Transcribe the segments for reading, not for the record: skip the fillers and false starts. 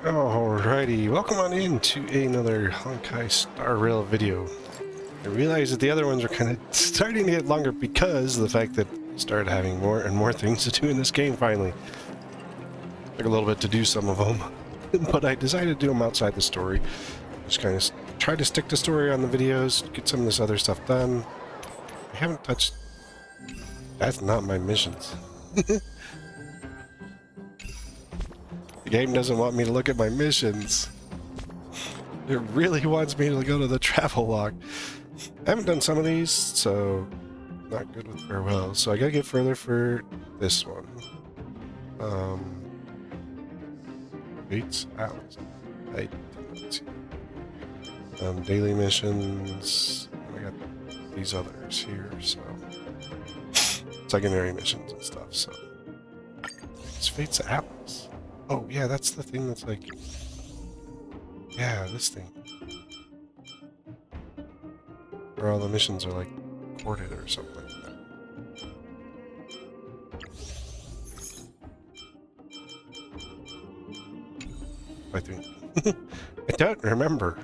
Alrighty, welcome on in to another Honkai Star Rail video. I realize that the other ones are kind of starting to get longer because of the fact that I started having more and more things to do in this game finally. Took a little bit to do some of them, but I decided to do them outside the story. Just kind of try to stick to story on the videos, get some of this other stuff done. I haven't touched... That's not my missions. The game doesn't want me to look at my missions. It really wants me to go to the travel log. I haven't done some of these, so not good with farewell. So I gotta get further for this one. Waits out. I didn't see. Daily missions. I got these others here, so secondary missions and stuff. So it's Fates Atlas. Oh, yeah, that's the thing that's like... Yeah, this thing. Where all the missions are, like, ported or something like that. I think. I don't remember.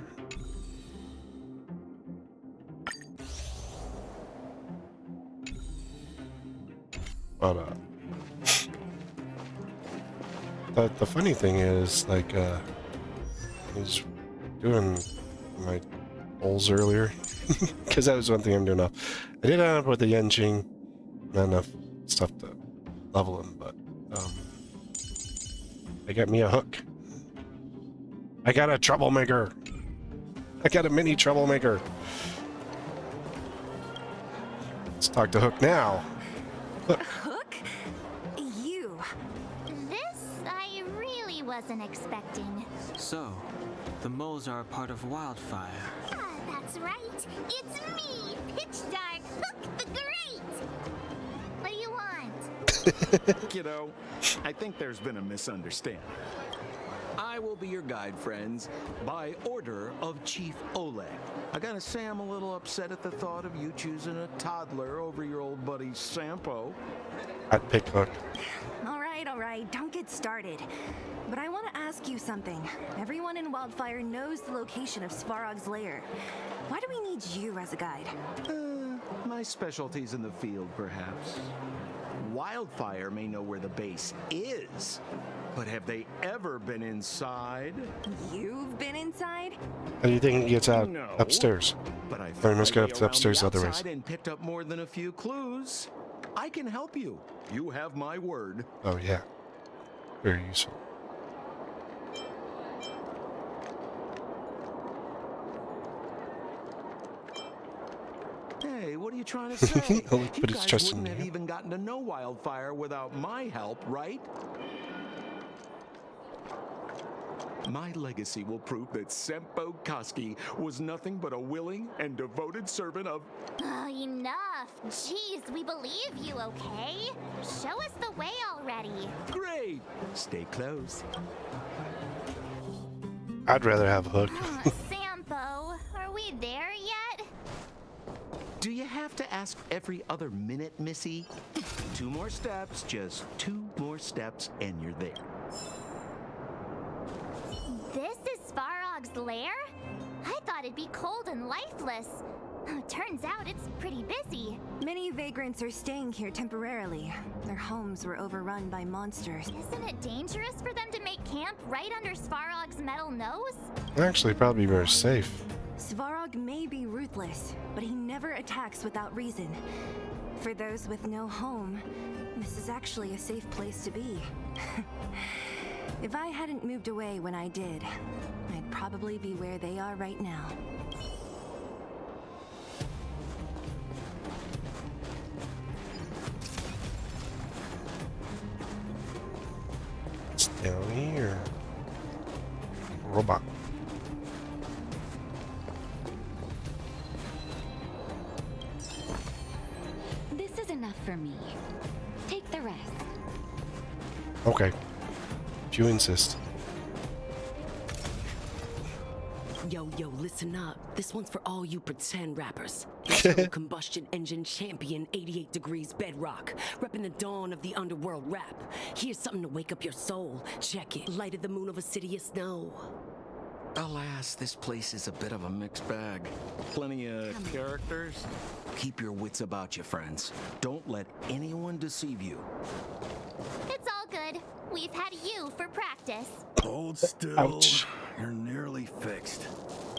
But, the funny thing is, like, I was doing my bowls earlier, because that was one thing I'm doing off. I did end up with the Yenching, not enough stuff to level him, but, they got me a hook. I got a troublemaker! I got a mini troublemaker! Let's talk to Hook now. Look. Wasn't expecting. So, the moles are a part of Wildfire. Ah, that's right. It's me, Pitch Dark Hook the Great. What do you want? Kiddo, I think there's been a misunderstanding. I will be your guide, friends, by order of Chief Oleg. I gotta say I'm a little upset at the thought of you choosing a toddler over your old buddy Sampo. I'd pick Hook. All right, don't get started. But I want to ask you something. Everyone in Wildfire knows the location of Savarog's lair. Why do we need you as a guide? My specialty's in the field, perhaps. Wildfire may know where the base is, but have they ever been inside? You've been inside? How do you think he gets out? No, upstairs? But I Or he must go up upstairs otherwise. And picked up more than a few clues. I can help you. You have my word. Oh, yeah. Very useful. Hey, what are you trying to say? He'll You put his guys trust in wouldn't have you. even gotten to know Wildfire without my help, right? My legacy will prove that Sempo Koski was nothing but a willing and devoted servant of... Oh, enough. Jeez, we believe you, okay? Show us the way already. Great! Stay close. I'd rather have Hook. Sampo, are we there yet? Do you have to ask every other minute, Missy? 2 more steps, just 2 more steps, and you're there. This is Svarog's lair? I thought it'd be cold and lifeless. Turns out it's pretty busy. Many vagrants are staying here temporarily. Their homes were overrun by monsters. Isn't it dangerous for them to make camp right under Svarog's metal nose? Actually, probably very safe. Savarog may be ruthless, but he never attacks without reason. For those with no home, this is actually a safe place to be. If I hadn't moved away when I did, I'd probably be where they are right now. It's down here. Robot. This is enough for me. Take the rest. Okay. If you insist. Yo, listen up. This one's for all you pretend rappers. Internal combustion engine champion, 88 degrees bedrock. Repping the dawn of the underworld rap. Here's something to wake up your soul. Check it. Light of the moon of a city of snow. Alas, this place is a bit of a mixed bag. Plenty of characters. Keep your wits about you, friends. Don't let anyone deceive you. It's all good. We've had you for practice. Hold still. Ouch. You're nearly fixed.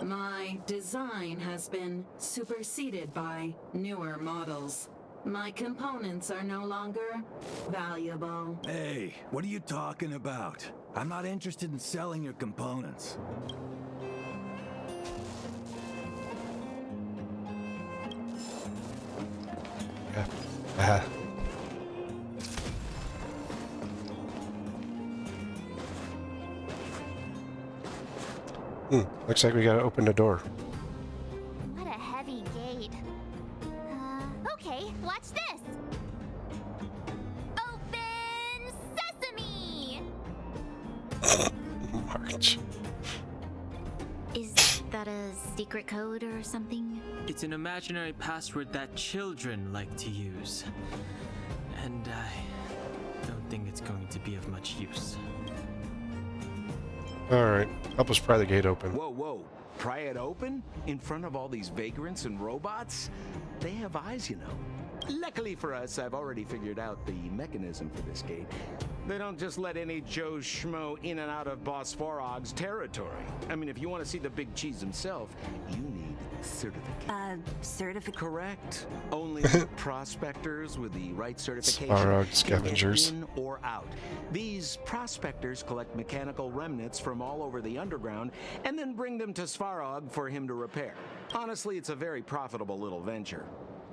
My design has been superseded by newer models. My components are no longer valuable. Hey, what are you talking about? I'm not interested in selling your components. Yeah. Looks like we gotta open the door. What a heavy gate. Okay, watch this. Open sesame! March. Is that a secret code or something? It's an imaginary password that children like to use. And I don't think it's going to be of much use. Alright, help us pry the gate open. Whoa. Pry it open? In front of all these vagrants and robots? They have eyes, you know. Luckily for us, I've already figured out the mechanism for this gate. They don't just let any Joe Schmo in and out of Boss Savarog's territory. I mean, if you want to see the big cheese himself, you need certificate. Certificate? Correct. Only prospectors with the right certification Savarog can scavengers. get in or out. These prospectors collect mechanical remnants from all over the underground and then bring them to Savarog for him to repair. Honestly, it's a very profitable little venture.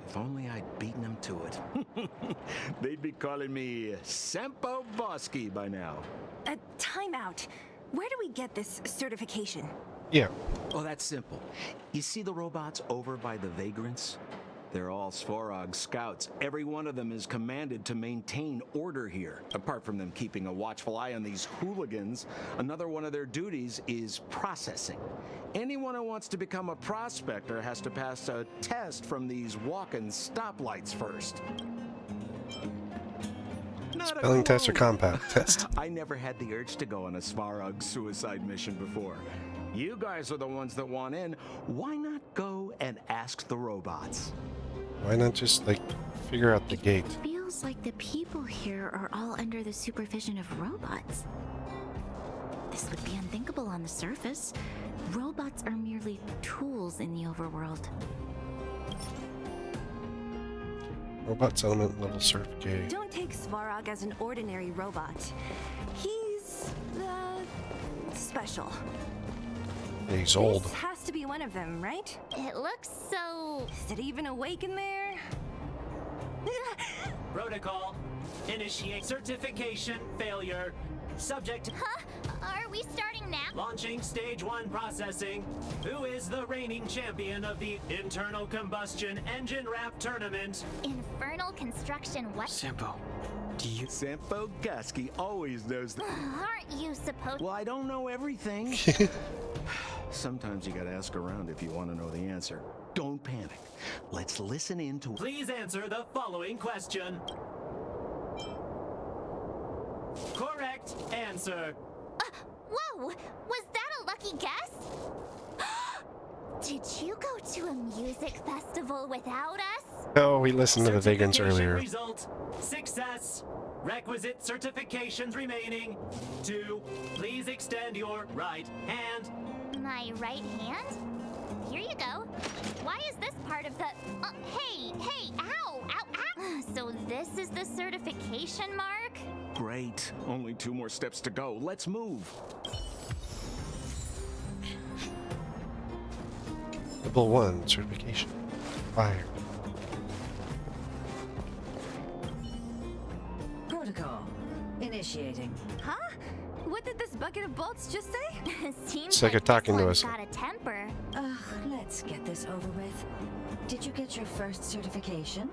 If only I'd beaten them to it. They'd be calling me Sempo Bosky by now. Time out. Where do we get this certification? Yeah. Oh, that's simple. You see the robots over by the vagrants? They're all Savarog scouts. Every one of them is commanded to maintain order here. Apart from them keeping a watchful eye on these hooligans, another one of their duties is processing. Anyone who wants to become a prospector has to pass a test from these walking stoplights first. Not a Spelling test or clue. compound test. I never had the urge to go on a Savarog suicide mission before. You guys are the ones that want in. Why not go and ask the robots? Why not just, like, figure out the gate? Feels like the people here are all under the supervision of robots. This would be unthinkable on the surface. Robots are merely tools in the overworld. Robot settlement level certificate. Don't take Savarog as an ordinary robot. He's, special. He's old. This has to be one of them, right? It looks so... Is it even awake in there? Protocol. Initiate certification failure. Subject Huh? Are we starting now? launching stage 1 processing. Who is the reigning champion of the internal combustion engine rap tournament? Infernal construction what? Sampo, do you... Sempo Bosky always knows that. Aren't you supposed... Well, I don't know everything. Sometimes you gotta ask around if you want to know the answer. Don't panic. Let's listen in to... Please answer the following question. Correct answer. Whoa! Was that a lucky guess? Did you go to a music festival without us? Oh, we listened to the vagrants Certification earlier. Result, success. Requisite certifications remaining. 2, please extend your right hand. My right hand? Here you go. Why is this part of the... hey! Ow! So this is the certification mark? Great. Only 2 more steps to go. Let's move. Level 1 certification. Fire. Protocol. Initiating. Huh? What did this bucket of bolts just say? Seems It's like like a talking this to one's us. got a temper. Let's get this over with. Did you get your first certification?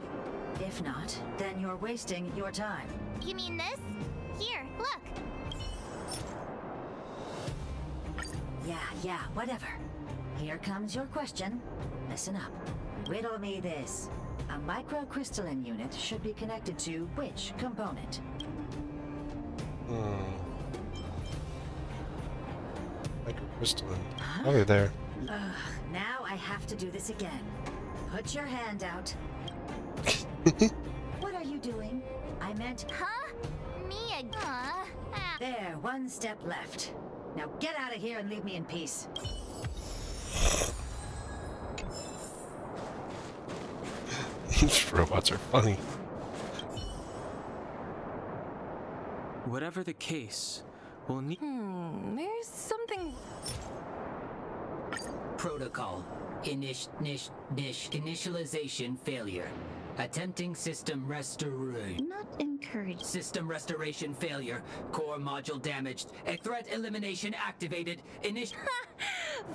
If not, then you're wasting your time. You mean this? Here, look. Yeah, whatever. Here comes your question. Listen up. Riddle me this. A microcrystalline unit should be connected to which component? Microcrystalline. Oh, they're there. Now I have to do this again. Put your hand out. What are you doing? I meant... Huh? Me again? There, one step left. Now get out of here and leave me in peace. These robots are funny. Whatever the case, we'll need. There's something. Protocol. Initialization failure. Attempting system restoration. Not encouraged. System restoration failure. Core module damaged. A threat elimination activated.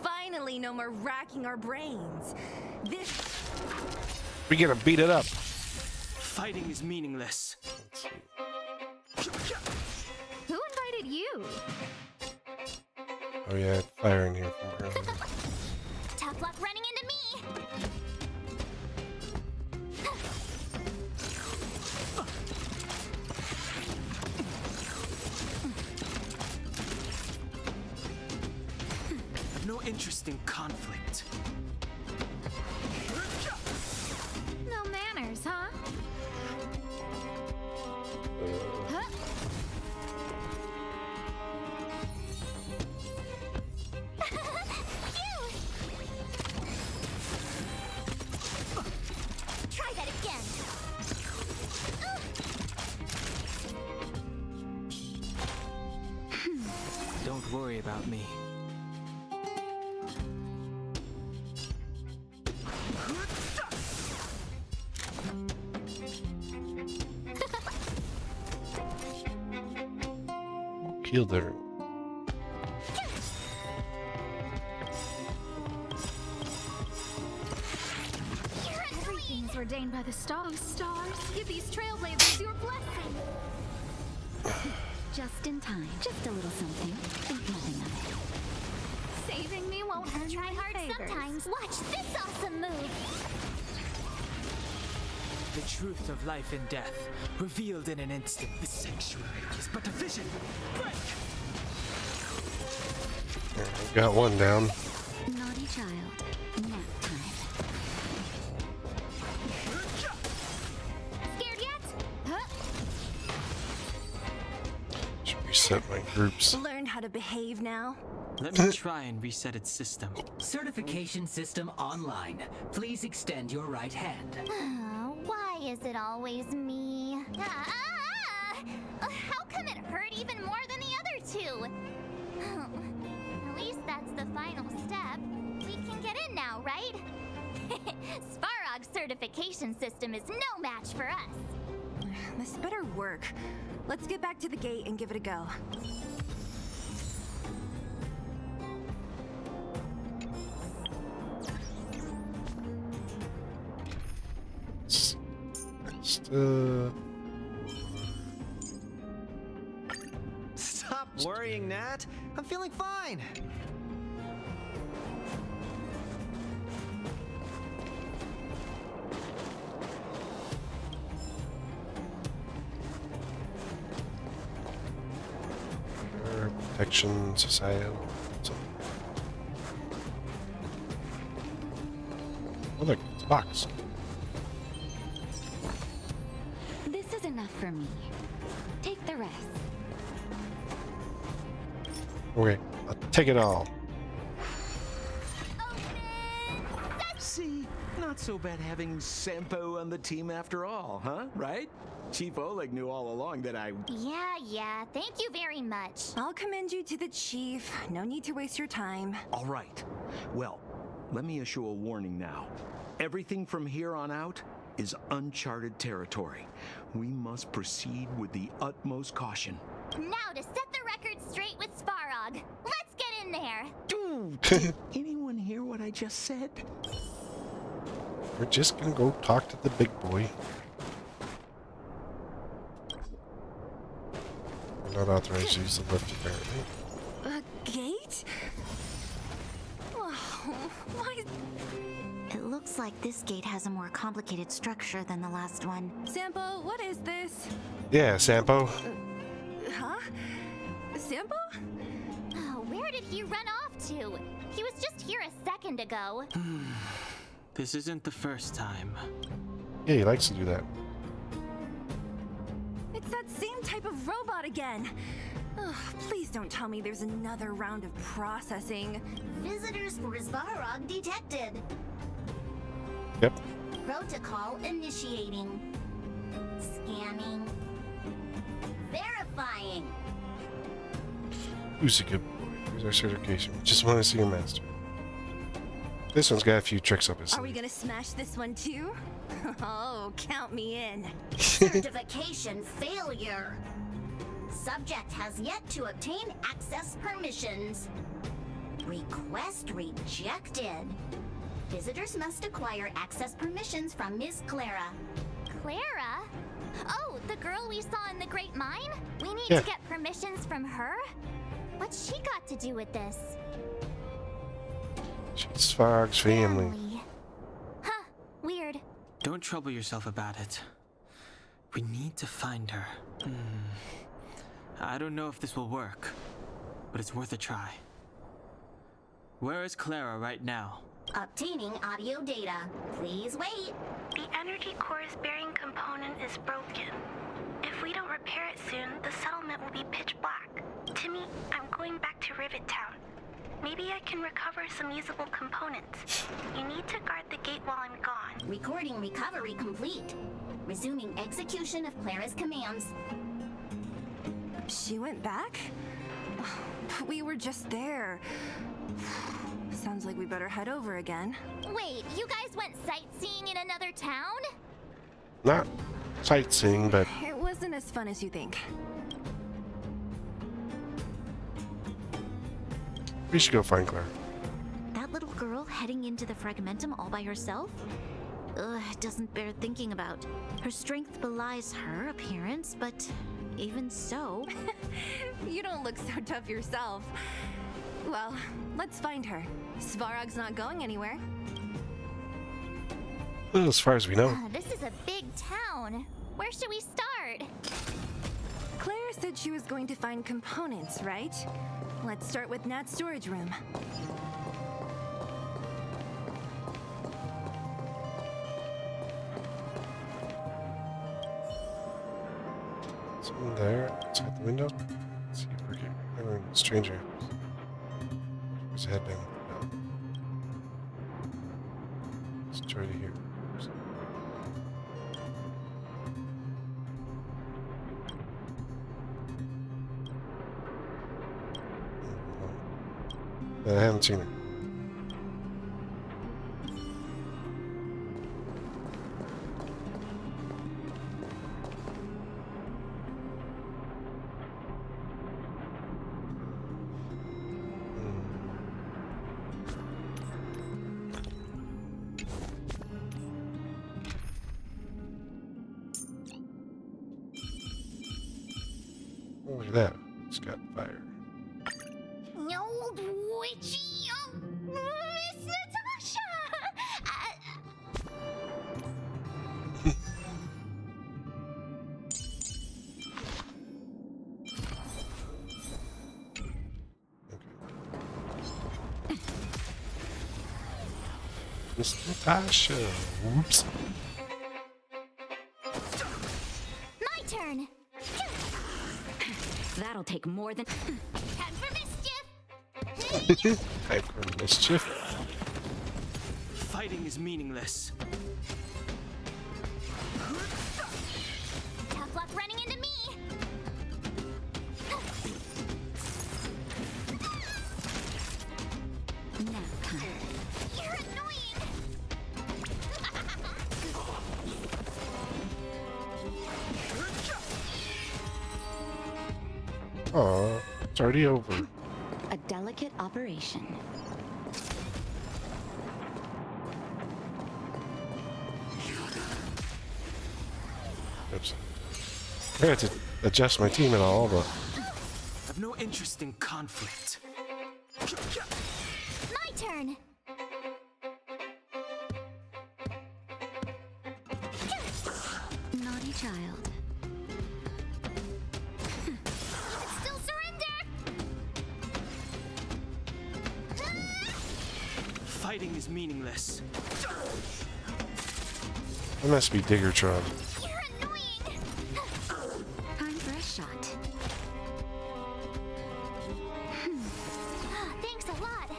Finally, no more racking our brains. This. We gotta beat it up. Fighting is meaningless. Who invited you? Oh yeah, fire in here from earlier. Tough luck running into me. I've no interest in conflict. No manners, huh? Huh? Try that again. Don't worry about me. Killed her. Everything's ordained by the stars. Stars, give these trailblazers your blessing. Just in time. Just a little something. Think nothing of it. Saving me won't hurt. Try hard sometimes. Watch this awesome move. The truth of life and death, revealed in an instant. The sanctuary is but a vision. Break! Got one down. Naughty child. Nap time. Scared yet? Huh? Should reset my groups. Learned how to behave now. Let me try and reset its system. Certification system online. Please extend your right hand. Why is it always me? How come it hurt even more than the other two? At least that's the final step. We can get in now, right? Svarog's certification system is no match for us. This better work. Let's get back to the gate and give it a go. Stop worrying, Nat. I'm feeling fine. Protection Society. Oh look, it's a box. This is enough for me. Take the rest. Okay, I'll take it all. See, not so bad having Sampo on the team after all, huh? Right? Chief Oleg knew all along that I... Yeah, thank you very much. I'll commend you to the chief. No need to waste your time. All right. Well, let me issue a warning now. Everything from here on out is uncharted territory. We must proceed with the utmost caution. Now to set the record straight with Svarog. Let's get in there. Did anyone hear what I just said? We're just gonna go talk to the big boy. We're not authorized to use the lift, apparently. A gate? Why? It looks like this gate has a more complicated structure than the last one. Sampo, what is this? Yeah, Sampo. Huh? Sampo? Oh, where did he run off to? He was just here a second ago. This isn't the first time. Yeah, he likes to do that. It's that same type of robot again. Ugh, please don't tell me there's another round of processing. Visitors for Savarog detected. Yep. Protocol initiating. Scanning. Verifying. Who's a good boy? Here's our certification. Just want to see a master. This one's got a few tricks up his Are we sleeve. gonna smash this one too? Oh, count me in. Certification failure. Subject has yet to obtain access permissions. Request rejected. Visitors must acquire access permissions from Miss Clara. Clara? Oh, the girl we saw in the Great Mine? We need to get permissions from her? What's she got to do with this? She's Savarog's family. Huh, weird. Don't trouble yourself about it. We need to find her. I don't know if this will work, but it's worth a try. Where is Clara right now? Obtaining audio data. Please wait. The energy core's bearing component is broken. If we don't repair it soon, the settlement will be pitch black. Timmy, I'm going back to Rivet Town. Maybe I can recover some usable components. You need to guard the gate while I'm gone. Recording recovery complete. Resuming execution of Clara's commands. She went back? We were just there. Sounds like we better head over again. Wait, you guys went sightseeing in another town? Not sightseeing, but It wasn't as fun as you think. we should go find Clara. That little girl heading into the Fragmentum all by herself? Ugh, it doesn't bear thinking about. Her strength belies her appearance, but even so... You don't look so tough yourself. Well, let's find her. Svarog's not going anywhere. Well, as far as we know. This is a big town. Where should we start? Claire said she was going to find components, right? Let's start with Nat's storage room. Someone there outside the window. Let's see if we're getting anyone stranger. Where's the headband? No. Let's try to hear. I haven't seen her. Oh, look at that. It's got fire. No, witchy. Miss Natasha! Miss Natasha. Whoops. My turn. That'll take more than... Time for mischief. Time for mischief. Fighting is meaningless. Tough luck running into me. You're annoying. Aw, it's already over. A delicate operation. Oops. I had to adjust my team and all, but I've no interest in conflict. My turn. Naughty child. Still surrender! Fighting is meaningless. That must be Diggertron. You're annoying! Time for a shot. Thanks a lot.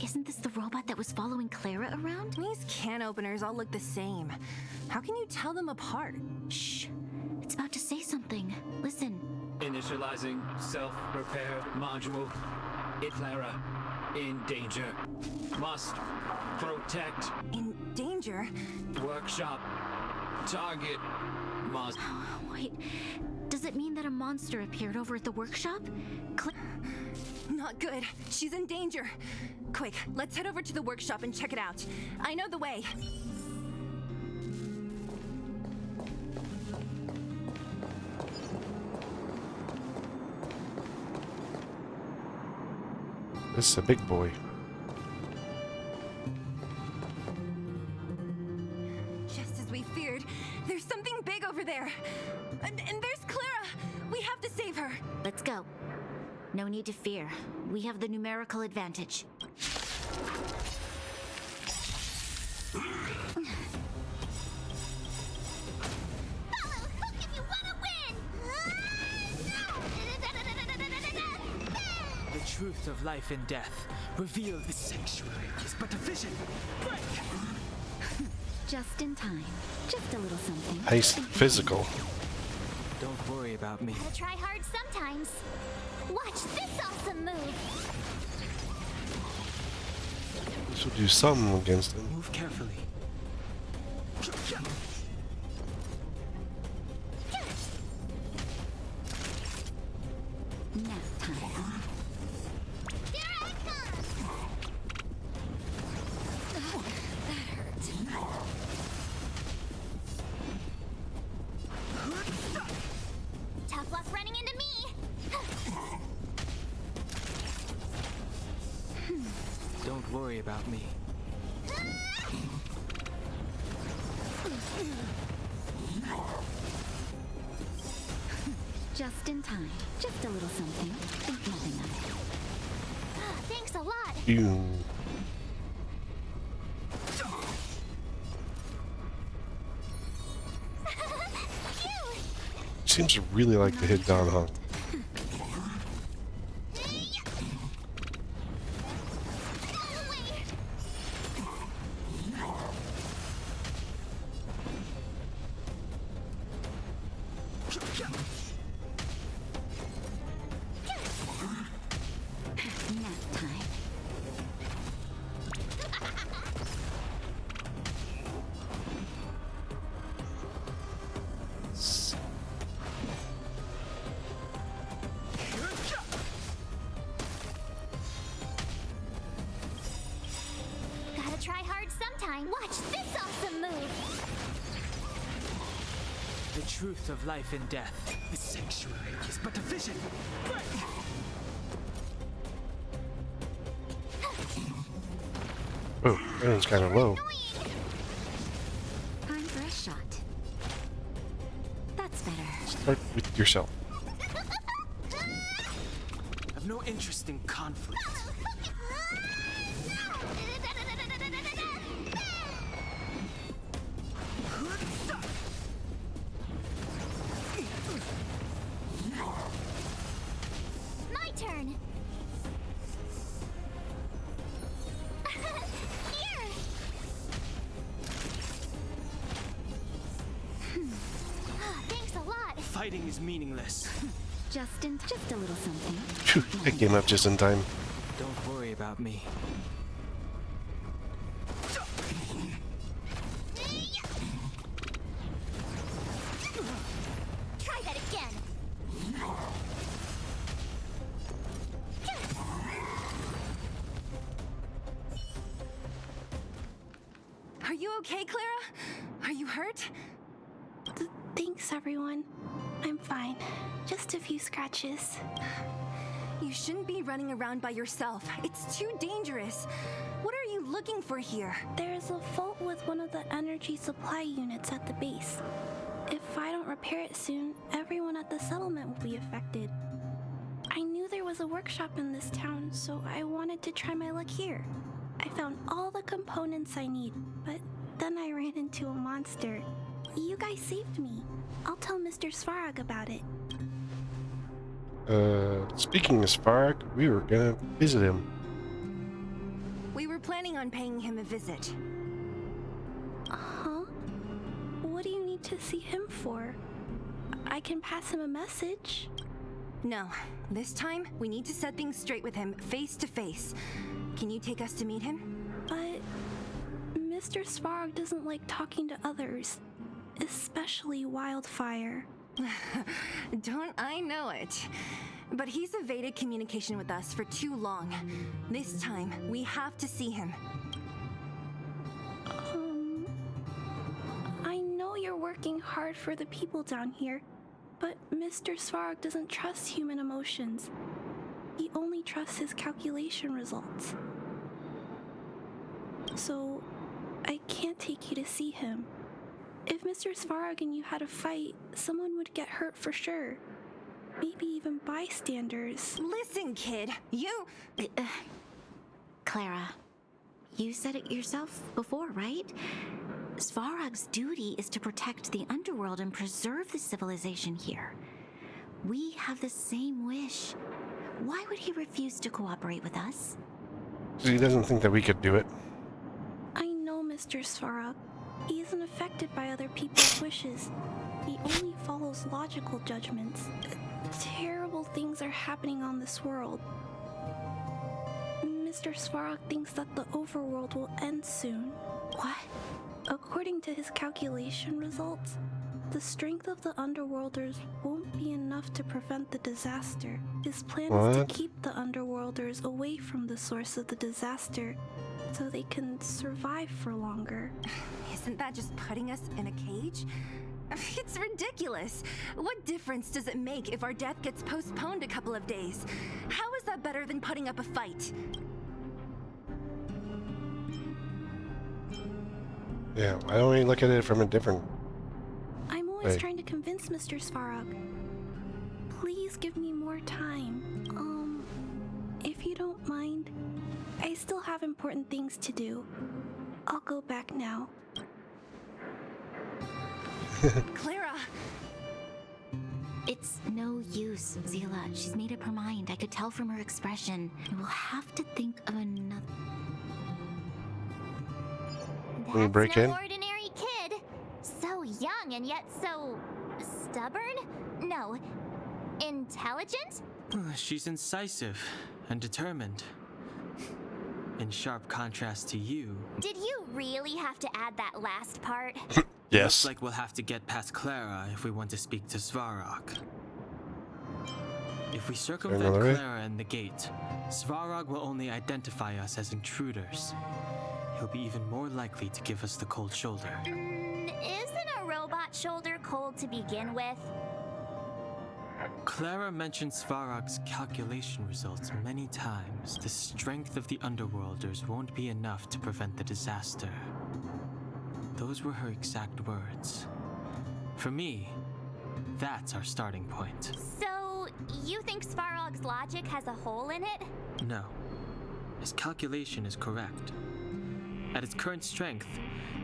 Isn't this the robot that was following Clara around? These can openers all look the same. How can you tell them apart? Shh. It's about to say something. Listen. Initializing self-repair module. Clara in danger. Must protect. In danger? Workshop. Target. Must. Wait. Does it mean that a monster appeared over at the workshop? Not good. She's in danger. Quick, let's head over to the workshop and check it out. I know the way. This is a big boy. Just as we feared, there's something big over there. And there's Clara. We have to save her. Let's go. No need to fear. We have the numerical advantage. The truth of life and death revealed. The sanctuary is but a vision. Break! Just in time. Just a little something. Nice physical. Don't worry about me. Gotta try hard sometimes. Watch this awesome move. This will do something against him. Move carefully. Nap time. Here I come. Oh, that hurt. Tough luck running into me. Don't worry about me. Just in time. Just a little something. Think nothing of it. Thanks a lot. You. Seems to really like to hit Don Hong. Nap time. Gotta try hard sometime. Watch this awesome move. The truth of life and death. The sanctuary is but a vision. Break! Oh, that one's kind of low. Time for a shot. That's better. Start with yourself. I've no interest in conflict. My turn. Here. Thanks a lot. Fighting is meaningless. Just a little something. Phew, I came up just in time. Don't worry about me. Are you okay, Clara? Are you hurt? Thanks, everyone. I'm fine. Just a few scratches. You shouldn't be running around by yourself. It's too dangerous. What are you looking for here? There's a fault with one of the energy supply units at the base. If I don't repair it soon, everyone at the settlement will be affected. I knew there was a workshop in this town, so I wanted to try my luck here. I found all the components I need, but then I ran into a monster. You guys saved me. I'll tell Mr. Savarog about it. Speaking of Savarog, we were gonna visit him. We were planning on paying him a visit. Huh? What do you need to see him for? I can pass him a message. No. This time, we need to set things straight with him, face to face. Can you take us to meet him? But Mr. Savarog doesn't like talking to others, especially Wildfire. Don't I know it? But he's evaded communication with us for too long. This time, we have to see him. I know you're working hard for the people down here, but Mr. Savarog doesn't trust human emotions. He only trusts his calculation results. So, I can't take you to see him. If Mr. Savarog and you had a fight, someone would get hurt for sure. Maybe even bystanders. Listen, kid, you... Clara, you said it yourself before, right? Svarog's duty is to protect the underworld and preserve the civilization here. We have the same wish. Why would he refuse to cooperate with us? He doesn't think that we could do it. I know Mr. Savarog. He isn't affected by other people's wishes. He only follows logical judgments. Terrible things are happening on this world. Mr. Savarog thinks that the overworld will end soon. What? According to his calculation results, the strength of the Underworlders won't be enough to prevent the disaster. His plan is to keep the Underworlders away from the source of the disaster so they can survive for longer. Isn't that just putting us in a cage? It's ridiculous. What difference does it make if our death gets postponed a couple of days? How is that better than putting up a fight? Yeah, why don't we look at it from a different... I'm always trying to convince Mr. Savarog. Please give me more time. If you don't mind, I still have important things to do. I'll go back now. Clara! It's no use, Zila. She's made up her mind. I could tell from her expression. We'll have to think of another... Can we break in? Ordinary kid. So young and yet so... stubborn? No. Intelligent? She's incisive and determined. In sharp contrast to you... Did you really have to add that last part? Yes. Looks like we'll have to get past Clara if we want to speak to Savarog. If we circumvent Clara and the gate, Savarog will only identify us as intruders. He'll be even more likely to give us the cold shoulder. Isn't a robot shoulder cold to begin with? Clara mentioned Svarog's calculation results many times. The strength of the Underworlders won't be enough to prevent the disaster. Those were her exact words. For me, that's our starting point. So, you think Svarog's logic has a hole in it? No. His calculation is correct. At its current strength,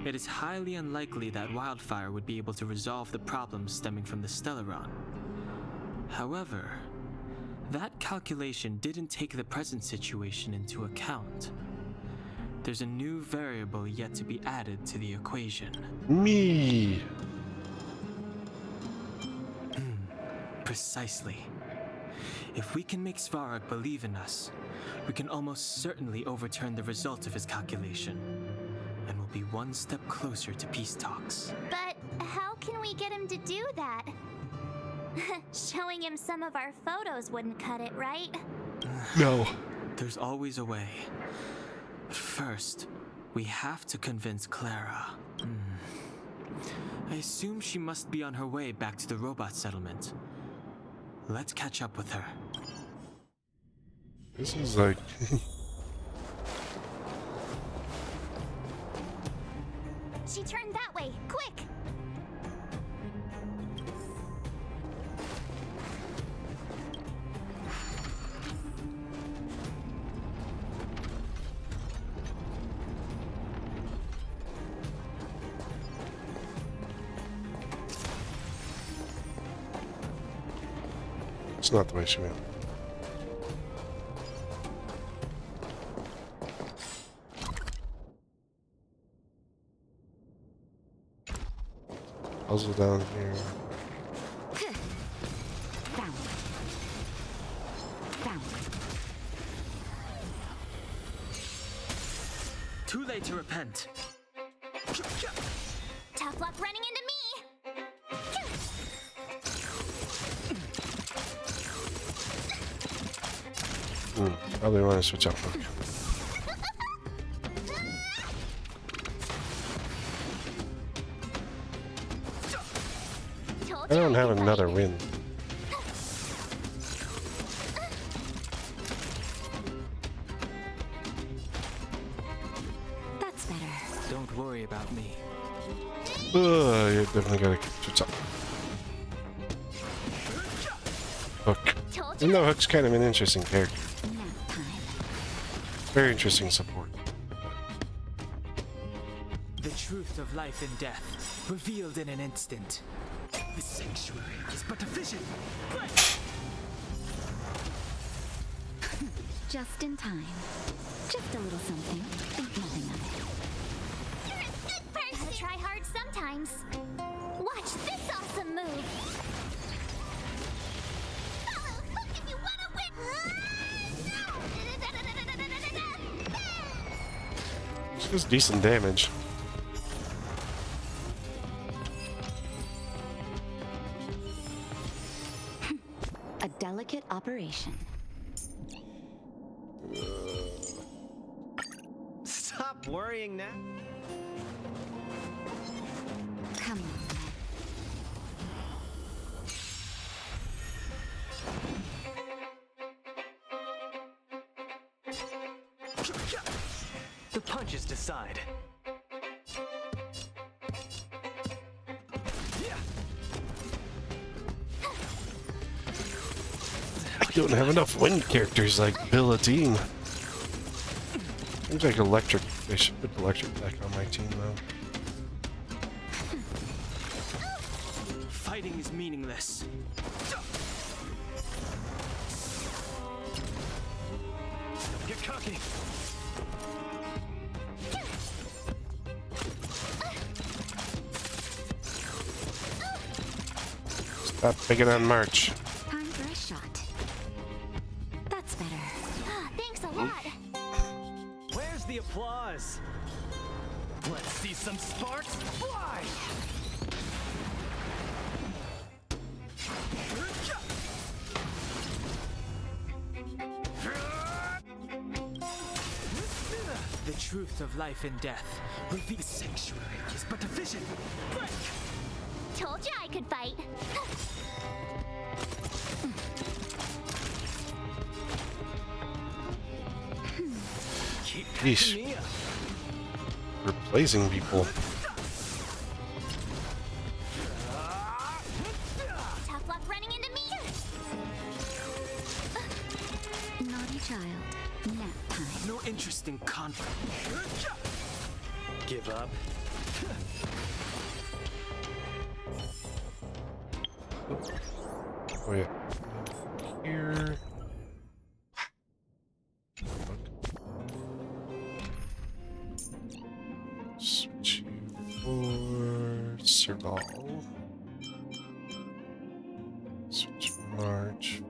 it is highly unlikely that Wildfire would be able to resolve the problems stemming from the stelleron. However, that calculation didn't take the present situation into account. There's a new variable yet to be added to the equation. Me. Precisely. If we can make Savarog believe in us, we can almost certainly overturn the result of his calculation, and we'll be one step closer to peace talks. But how can we get him to do that? Showing him some of our photos wouldn't cut it, right? No. There's always a way. But first, We have to convince Clara. I assume she must be on her way back to the robot settlement. Let's catch up with her. This is like... She turned that way. Quick! It's not the way she went. Puzzle down here. Found. Too late to repent. Tough luck running into me! Probably want to switch up. I don't have another win. That's better. Don't worry about me. You definitely gotta switch up. Hook. Even though Hook's kind of an interesting character. Very interesting support. The truth of life and death, revealed in an instant. The sanctuary is but a vision. Just in time. Just a little something. Think nothing of it. You're a good person! Gotta try hard sometimes. Watch this awesome move! Follow Hook if you wanna win! It's just decent damage. A delicate operation. Stop worrying now. Come on. The punches decide. I don't have enough wind characters like Billatine. Seems like electric. They should put electric back on my team though. Fighting is meaningless. Get cocky. Stop picking on March. Time for a shot. That's better. Thanks a lot. Where's the applause? Let's see some sparks fly! The truth of life and death. The sanctuary is but a vision. Break! Told you I could fight. Keep Yeesh. me up. Replacing people. Tough luck running into me. Naughty child. Nap time. No interest in conflict. Give up. Oh yeah. Here. Switch you for Serval. Switch March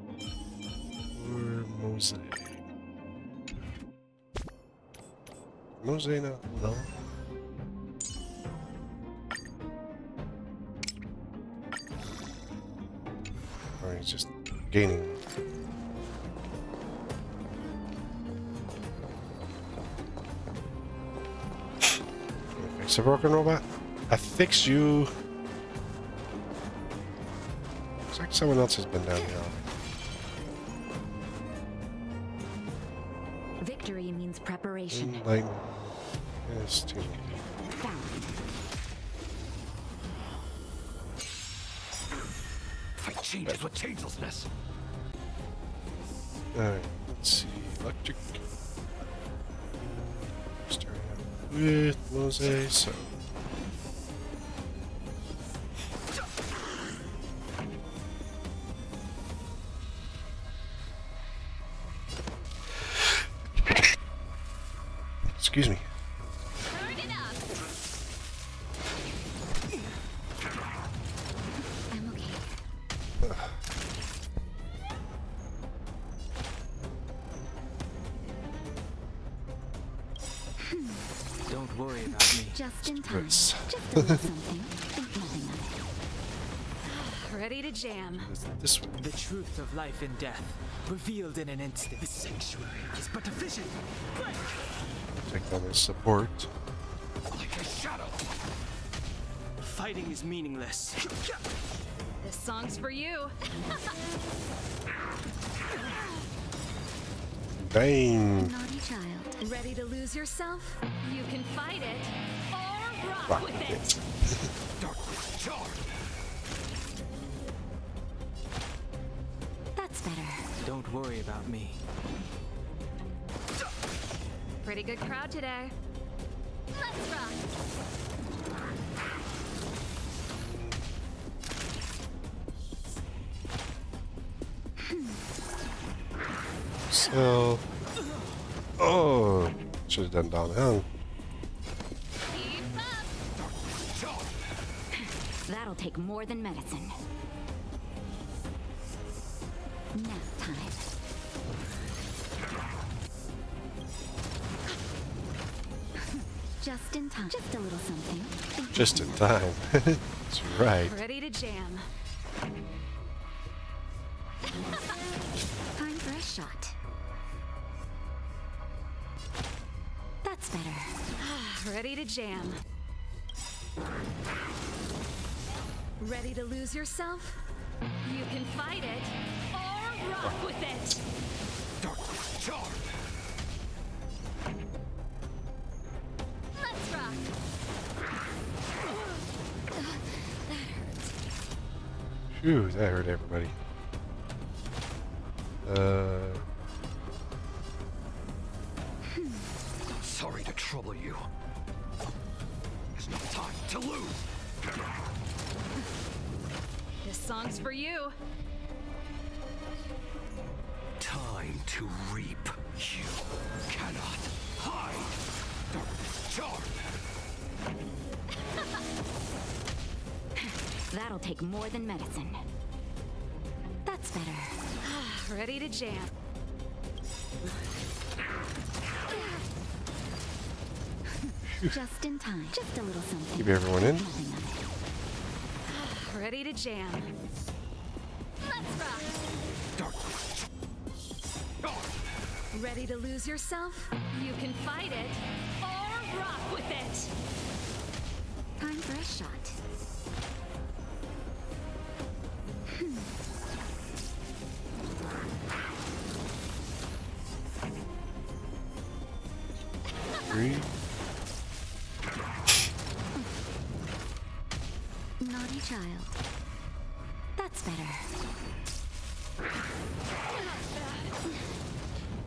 for Mose. Mose not low. Or he's just gaining. Fix a broken robot? I fixed you. Looks like someone else has been down here. Victory means preparation. Like, yes, too. Fight changes with changelessness. Alright, let's see. Electric. Starting out with Mose, so. Excuse me. Turn it up. I'm okay. Don't worry about me. Just in time. Yes. Just a little something. Think nothing of Ready to jam. This one. The truth of life and death, revealed in an instant. The sanctuary is but a vision. Take that as support. Like a shadow. Fighting is meaningless. This song's for you. Dang. it. Naughty child. Ready to lose yourself? You can fight it or rock Rock with with it. it. Dark charge. That's better. Don't worry about me. Pretty good crowd today. Let's rock. So. Oh. Should have done down the hill. Keep up. That'll take more than medicine. Nap time. Just in time. Just a little something. Just in time. That's right. Ready to jam. Time for a shot. That's better. Ready to jam. Ready to lose yourself? You can fight it or rock with it. Dark charge. Let's rock. Phew, that hurt everybody. Sorry to trouble you. There's no time to lose. This song's for you. Time to reap. You cannot hide. Dark charge. That'll take more than medicine. That's better. Ready to jam. Just in time. Just a little something. Keep everyone in. Nothing of it. Ready to jam. Let's rock. Dark charge. Ready to lose yourself? You can fight it or rock with it. Time for a shot. 3. Naughty child. That's better.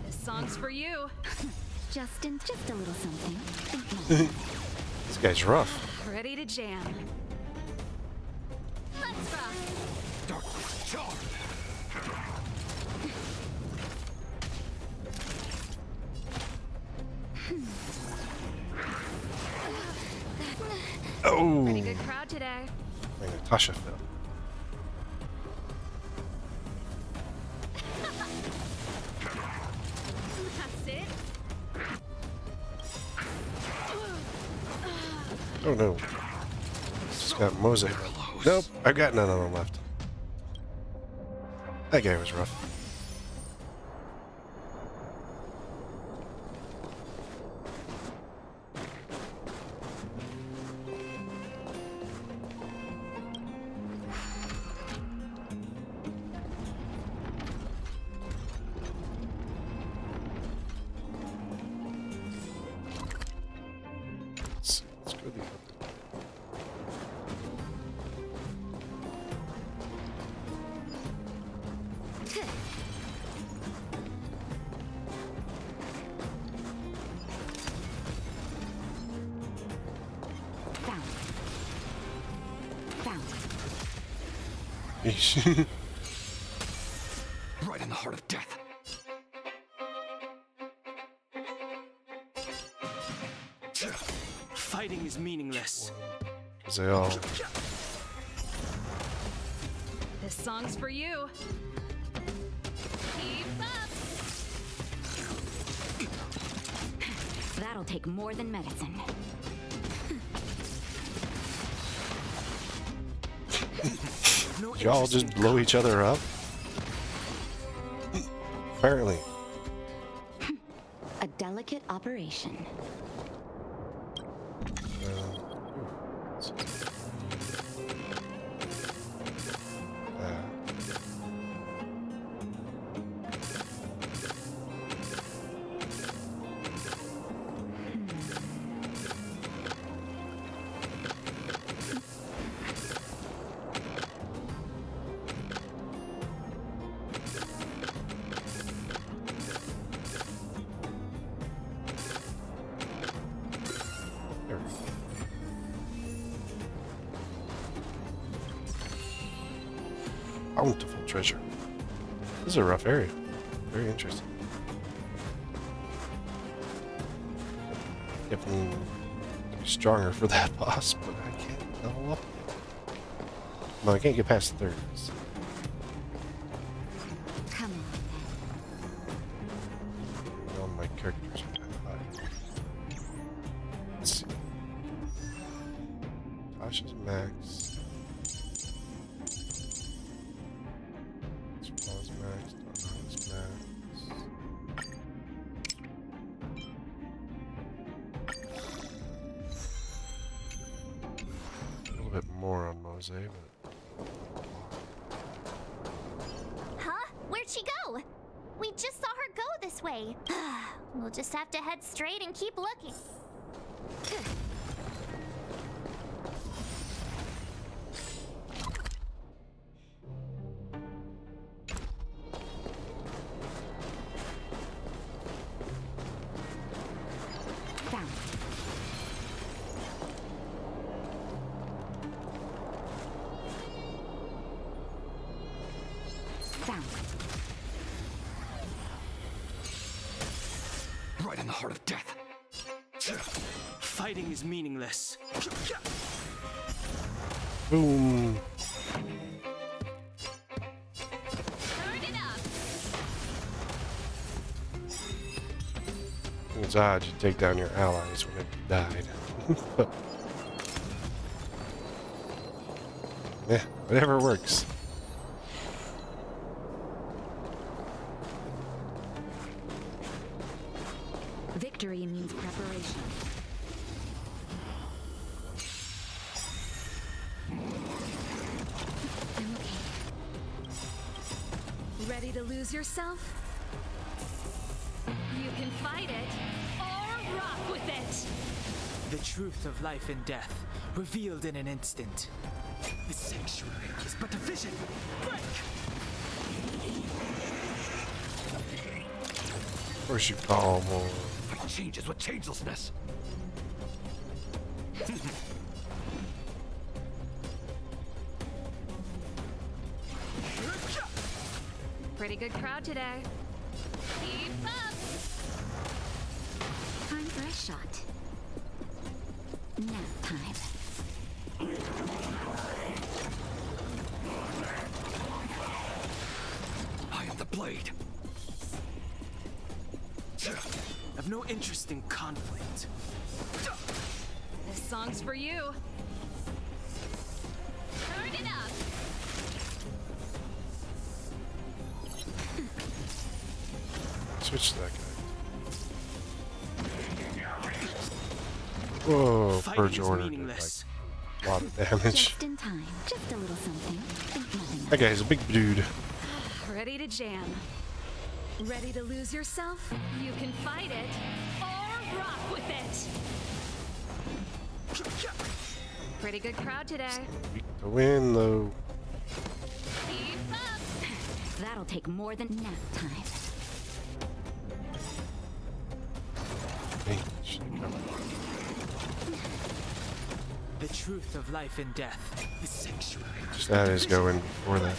This song's for you. Just a little something. Think nothing. This guy's rough. Ready to jam. Let's rock. Dark charge. Oh. Pretty good crowd today. My Natasha fell. That's it. Oh no. Just got Mosaic. Nope, I got none of them left. That guy was rough. go the other. Right in the heart of death. Fighting is meaningless. They all. This song's for you. Keep up. That'll take more than medicine. Y'all just blow each other up? Apparently. A delicate operation. Bountiful treasure. This is a rough area. Very interesting. Definitely stronger for that boss, but I can't level up yet. No, I can't get past the third. Come on. All my characters are high. Let's see. Tasha's max. Paul's max. Donna's max. A little bit more on Mose, but. Huh? Where'd she go? We just saw her go this way. We'll just have to head straight and keep looking. Right in the heart of death. Fighting is meaningless. Boom. Turn it up. It's odd you take down your allies when it died. But yeah, whatever works. Victory means preparation. I'm okay. Ready to lose yourself? You can fight it or rock with it. The truth of life and death, revealed in an instant. The sanctuary is but a vision. Break! Of course you call more. Fight changes with changelessness. Pretty good crowd today. Keep up. Time for a shot. Nap time. I am the blade. I've no interest in conflict. This song's for you. Turn it up. Switch to that guy. Whoa, Fighting Purge is Order did meaningless. like a lot of damage. Just in time. Just a little something. Think nothing. That guy's a big dude. Ready to jam. Ready to lose yourself? You can fight it or rock with it. Pretty good crowd today. To win, though. Keep up. That'll take more than nap time. Hey, should come. The truth of life and death. The sanctuary. That is going before that.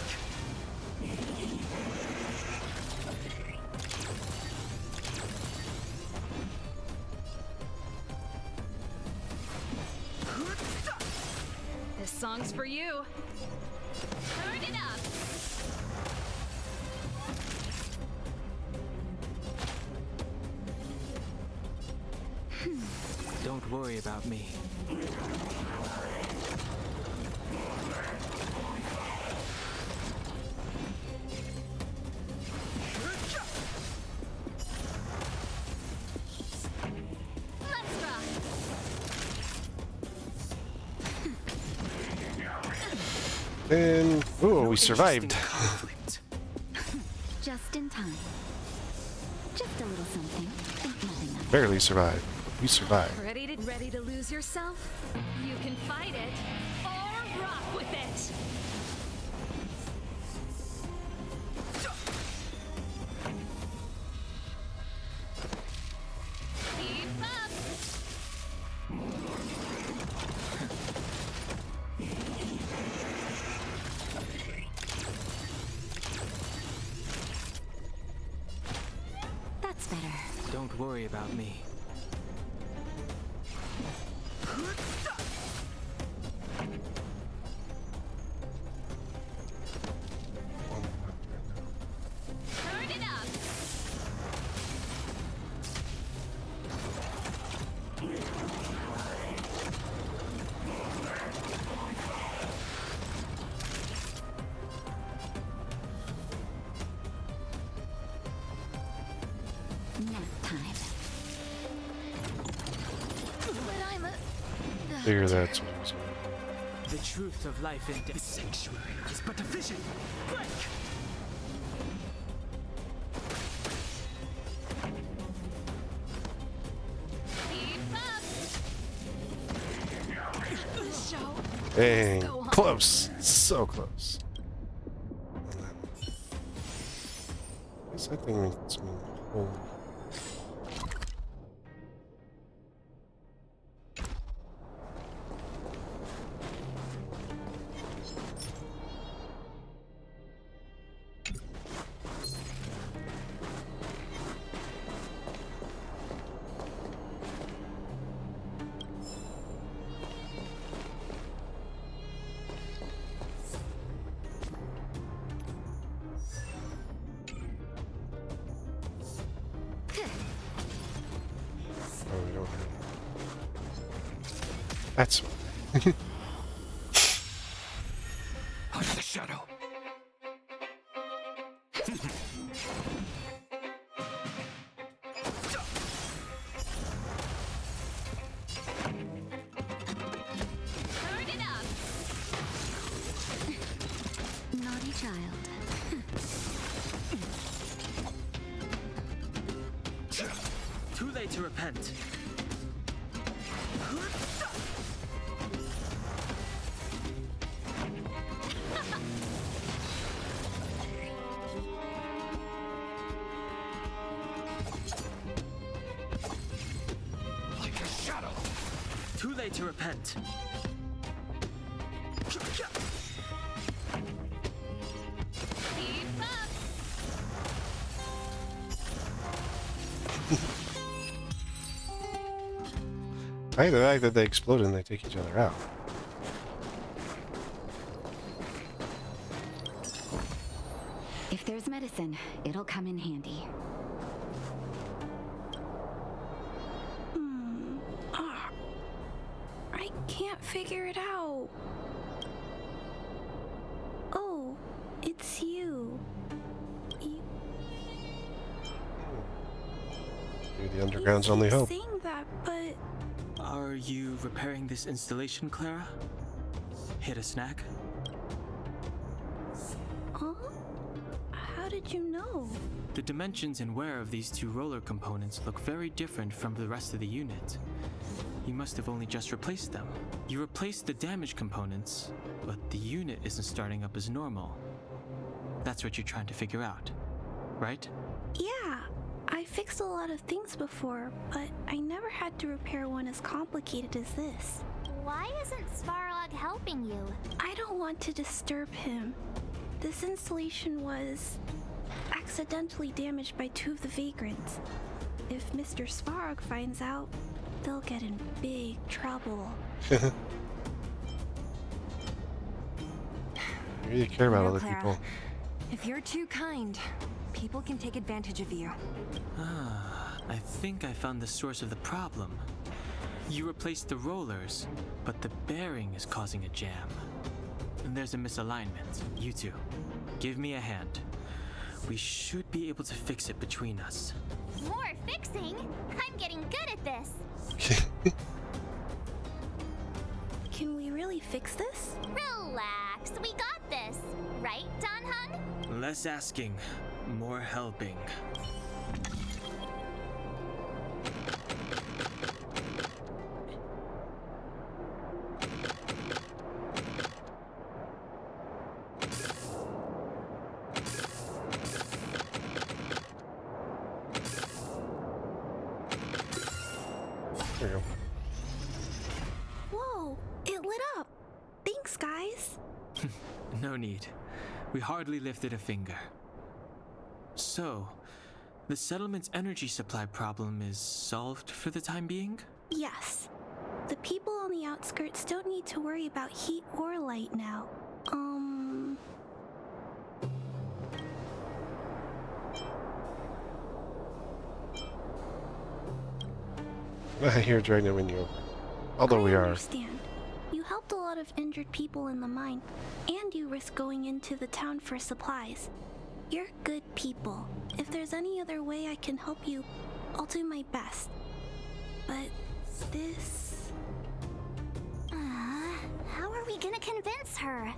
This song's for you. Turn it up. Don't worry about me. Let's rock. And ooh, we survived. Just in time. Just a little something. Think nothing of it. Barely survived. We survived. Ready to lose yourself? You can fight it or rock with it. Keep up. That's better. Don't worry about me. Turn it up. Nap time. But I'm a... Figure that's what it was. The truth of life and death. The sanctuary is but a vision. Break! Keep up. Show. Dang, Go home. close. So close. I guess that thing makes me hold. Oh, we don't have. That's Under the shadow. Turn it up. Naughty child. Too late to repent. Like a shadow. Too late to repent. Keep up. I like the fact that they explode and they take each other out. If there's medicine, it'll come in handy. I can't figure it out. Oh, it's you. Maybe the underground's only hope. Saying that, but Are you repairing this installation, Clara? Hit a snack? huh? How did you know? The dimensions and wear of these two roller components look very different from the rest of the unit. You must have only just replaced them. You replaced the damaged components, but the unit isn't starting up as normal. That's what you're trying to figure out, right? Yeah, I fixed a lot of things before, but I never had to repair one as complicated as this. Why isn't Savarog helping you? I don't want to disturb him. This installation was accidentally damaged by 2 of the vagrants. If Mr. Savarog finds out, they'll get in big trouble. You really care about other Clara, people. if you're too kind, people can take advantage of you. I think I found the source of the problem. You replaced the rollers, but the bearing is causing a jam. And there's a misalignment. You two, give me a hand. We should be able to fix it between us. More fixing? I'm getting good at this. Can we really fix this? Relax, we got this. Right, Don Hung? Less asking, more helping. There you go. Whoa, it lit up. Thanks, guys. No need. We hardly lifted a finger. So, the settlement's energy supply problem is solved for the time being? Yes. The people on the outskirts don't need to worry about heat or light now. I hear dragging when you. Although we I are. understand. You helped a lot of injured people in the mine, and you risked going into the town for supplies. You're good people. If there's any other way I can help you, I'll do my best. But this... How are we gonna convince her?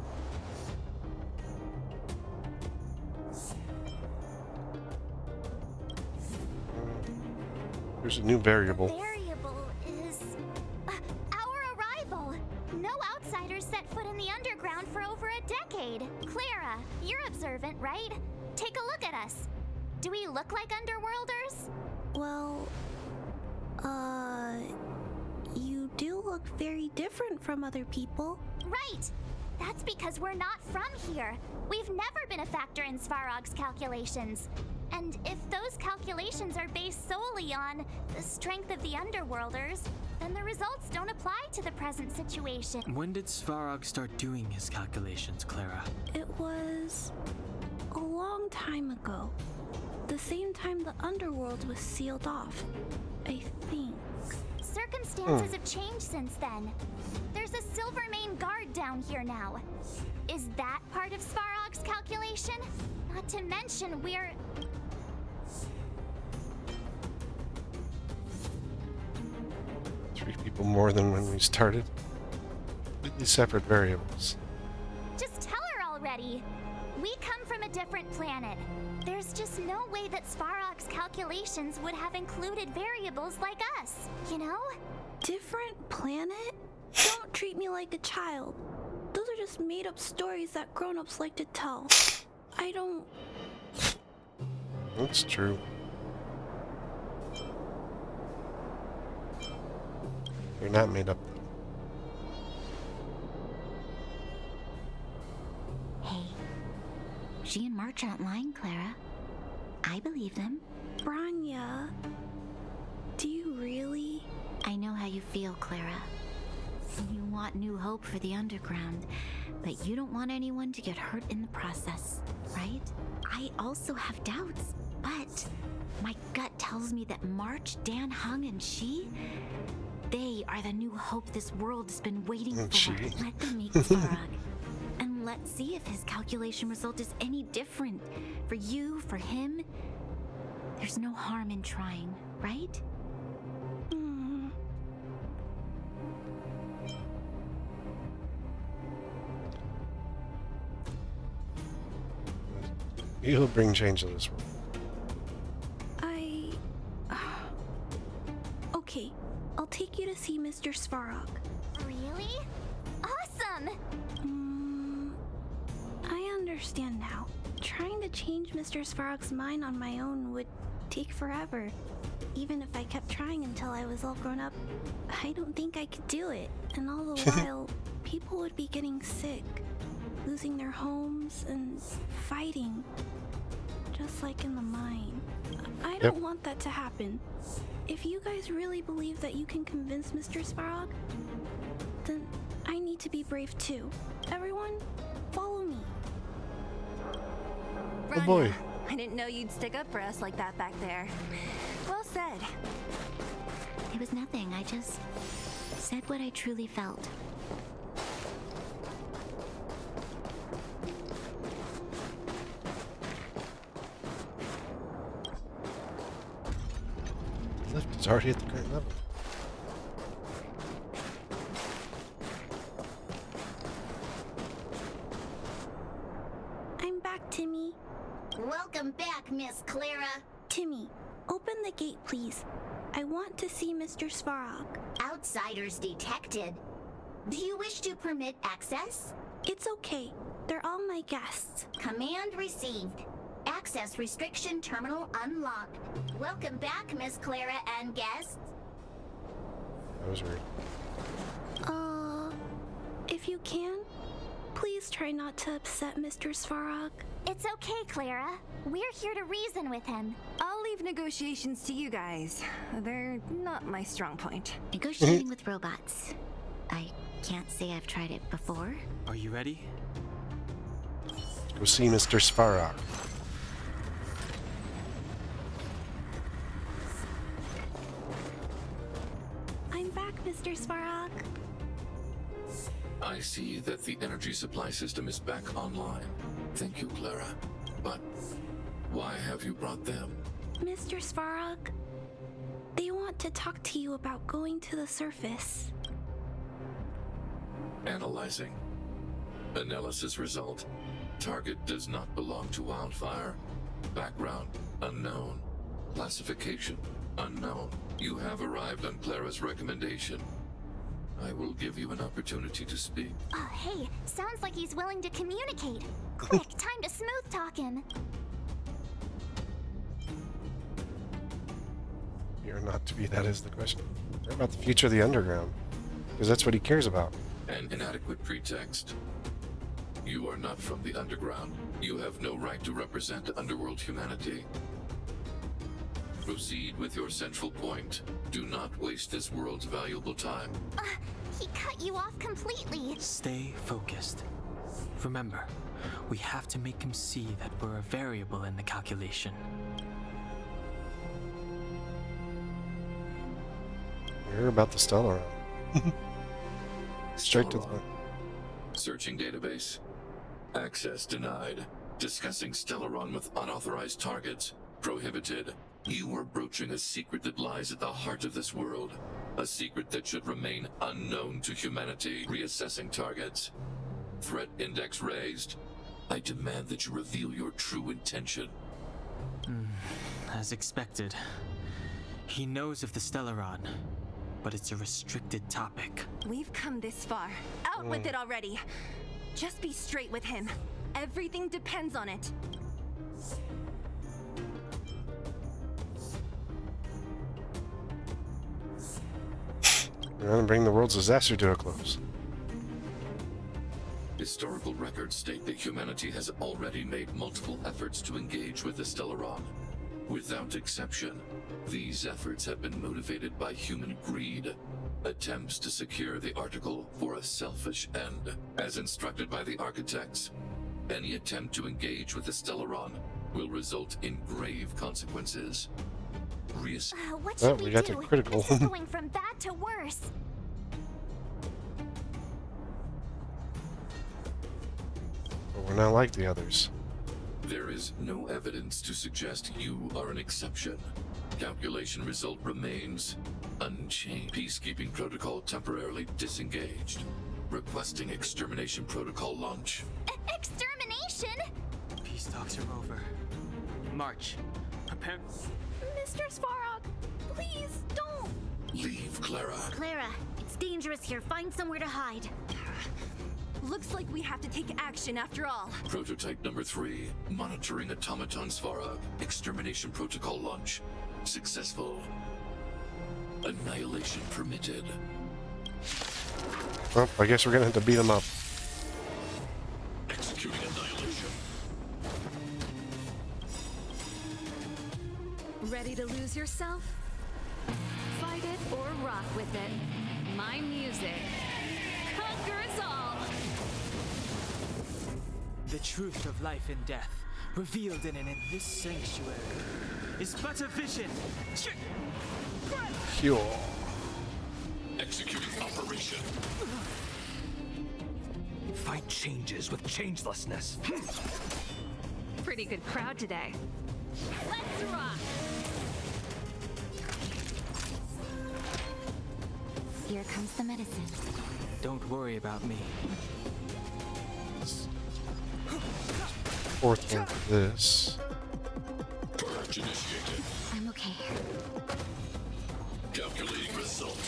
There's a new variable. Variable is our arrival. No outsiders set foot in the underground for over a decade. Clara, you're observant, right? Take a look at us. Do we look like underworlders? Well, you do look very different from other people. Right. That's because we're not from here. We've never been a factor in Svarog's calculations. And if those calculations are based solely on the strength of the underworlders, then the results don't apply to the present situation. When did Savarog start doing his calculations, Clara? It was a long time ago. The same time the underworld was sealed off, I think. Circumstances have changed since then. There's a Silvermane guard down here now. Is that part of Svarog's calculation? Not to mention we're... Three people more than when we started. Completely separate variables. Just tell her already. We come from a different planet. There's just no way that Svarog's calculations would have included variables like us, you know? Different planet? Don't treat me like a child. Those are just made-up stories that grown-ups like to tell. I don't... That's true. You're not made up. Hey, she and March aren't lying, Clara. I believe them. Branya, do you really? I know how you feel, Clara. You want new hope for the underground, but you don't want anyone to get hurt in the process, right? I also have doubts, but my gut tells me that March, Dan Hung, and she, they are the new hope this world has been waiting for. Let them meet Savarog. And let's see if his calculation result is any different. For you, for him, there's no harm in trying, right? He'll bring change to this world. Okay, I'll take you to see Mr. Savarog. Really? Awesome! I understand now. Trying to change Mr. Svarog's mind on my own would take forever. Even if I kept trying until I was all grown up, I don't think I could do it. And all the while, people would be getting sick, losing their homes, and fighting. Just like in the mine. I don't want that to happen. If you guys really believe that you can convince Mr. Savarog, then I need to be brave too. Everyone, follow me. Oh boy. I didn't know you'd stick up for us like that back there. Well said. It was nothing. I just said what I truly felt. The lift is already at the current level. I'm back, Timmy. Welcome back, Miss Clara. Timmy, open the gate, please. I want to see Mr. Savarog. Outsiders detected. Do you wish to permit access? It's okay. They're all my guests. Command received. Access restriction terminal unlocked. Welcome back, Miss Clara and guests. That was weird. If you can, please try not to upset Mr. Savarog. It's okay, Clara. We're here to reason with him. I'll leave negotiations to you guys. They're not my strong point. Negotiating with robots. I can't say I've tried it before. Are you ready? Let's go see Mr. Savarog. I'm back, Mr. Savarog. I see that the energy supply system is back online. Thank you, Clara. But why have you brought them? Mr. Savarog, they want to talk to you about going to the surface. Analyzing. Analysis result. Target does not belong to Wildfire. Background unknown. Classification unknown. You have arrived on Clara's recommendation. I will give you an opportunity to speak. Oh, hey, sounds like he's willing to communicate. Quick, time to smooth talk him. You're not to be, that is the question. What about the future of the underground? Because that's what he cares about. An inadequate pretext. You are not from the underground. You have no right to represent underworld humanity. Proceed with your central point. Do not waste this world's valuable time. He cut you off completely. Stay focused. Remember, we have to make him see that we're a variable in the calculation. You're about the stelleron. Straight to the point. Searching database. Access denied. Discussing stelleron with unauthorized targets. Prohibited. You are broaching a secret that lies at the heart of this world. A secret that should remain unknown to humanity. Reassessing targets. Threat index raised. I demand that you reveal your true intention. As expected. He knows of the stelleron, but it's a restricted topic. We've come this far. Out with it already. Just be straight with him. Everything depends on it. We're going to bring the world's disaster to a close. Historical records state that humanity has already made multiple efforts to engage with the stelleron. Without exception, these efforts have been motivated by human greed, attempts to secure the article for a selfish end. As instructed by the architects, any attempt to engage with the stelleron will result in grave consequences. What should we got do? the critical. This is going from bad to worse. But we're not like the others. There is no evidence to suggest you are an exception. Calculation result remains unchanged. Peacekeeping protocol temporarily disengaged. Requesting extermination protocol launch. Extermination? Peace talks are over. March. Prepare. Mr. Savarog, please don't. Leave, Clara. Clara, it's dangerous here. Find somewhere to hide. Looks like we have to take action after all. Prototype number 3. Monitoring automaton Savarog. Extermination protocol launch. Successful. Annihilation permitted. Well, I guess we're gonna have to beat them up. Executing annihilation. Ready to lose yourself? Fight it or rock with it. My music conquers all. The truth of life and death, revealed in this sanctuary, is but a vision. Pure. Executing operation. Fight changes with changelessness. Pretty good crowd today. Let's rock! Here comes the medicine. Don't worry about me. Fourth one for this. Purge initiated. I'm okay. Calculating result.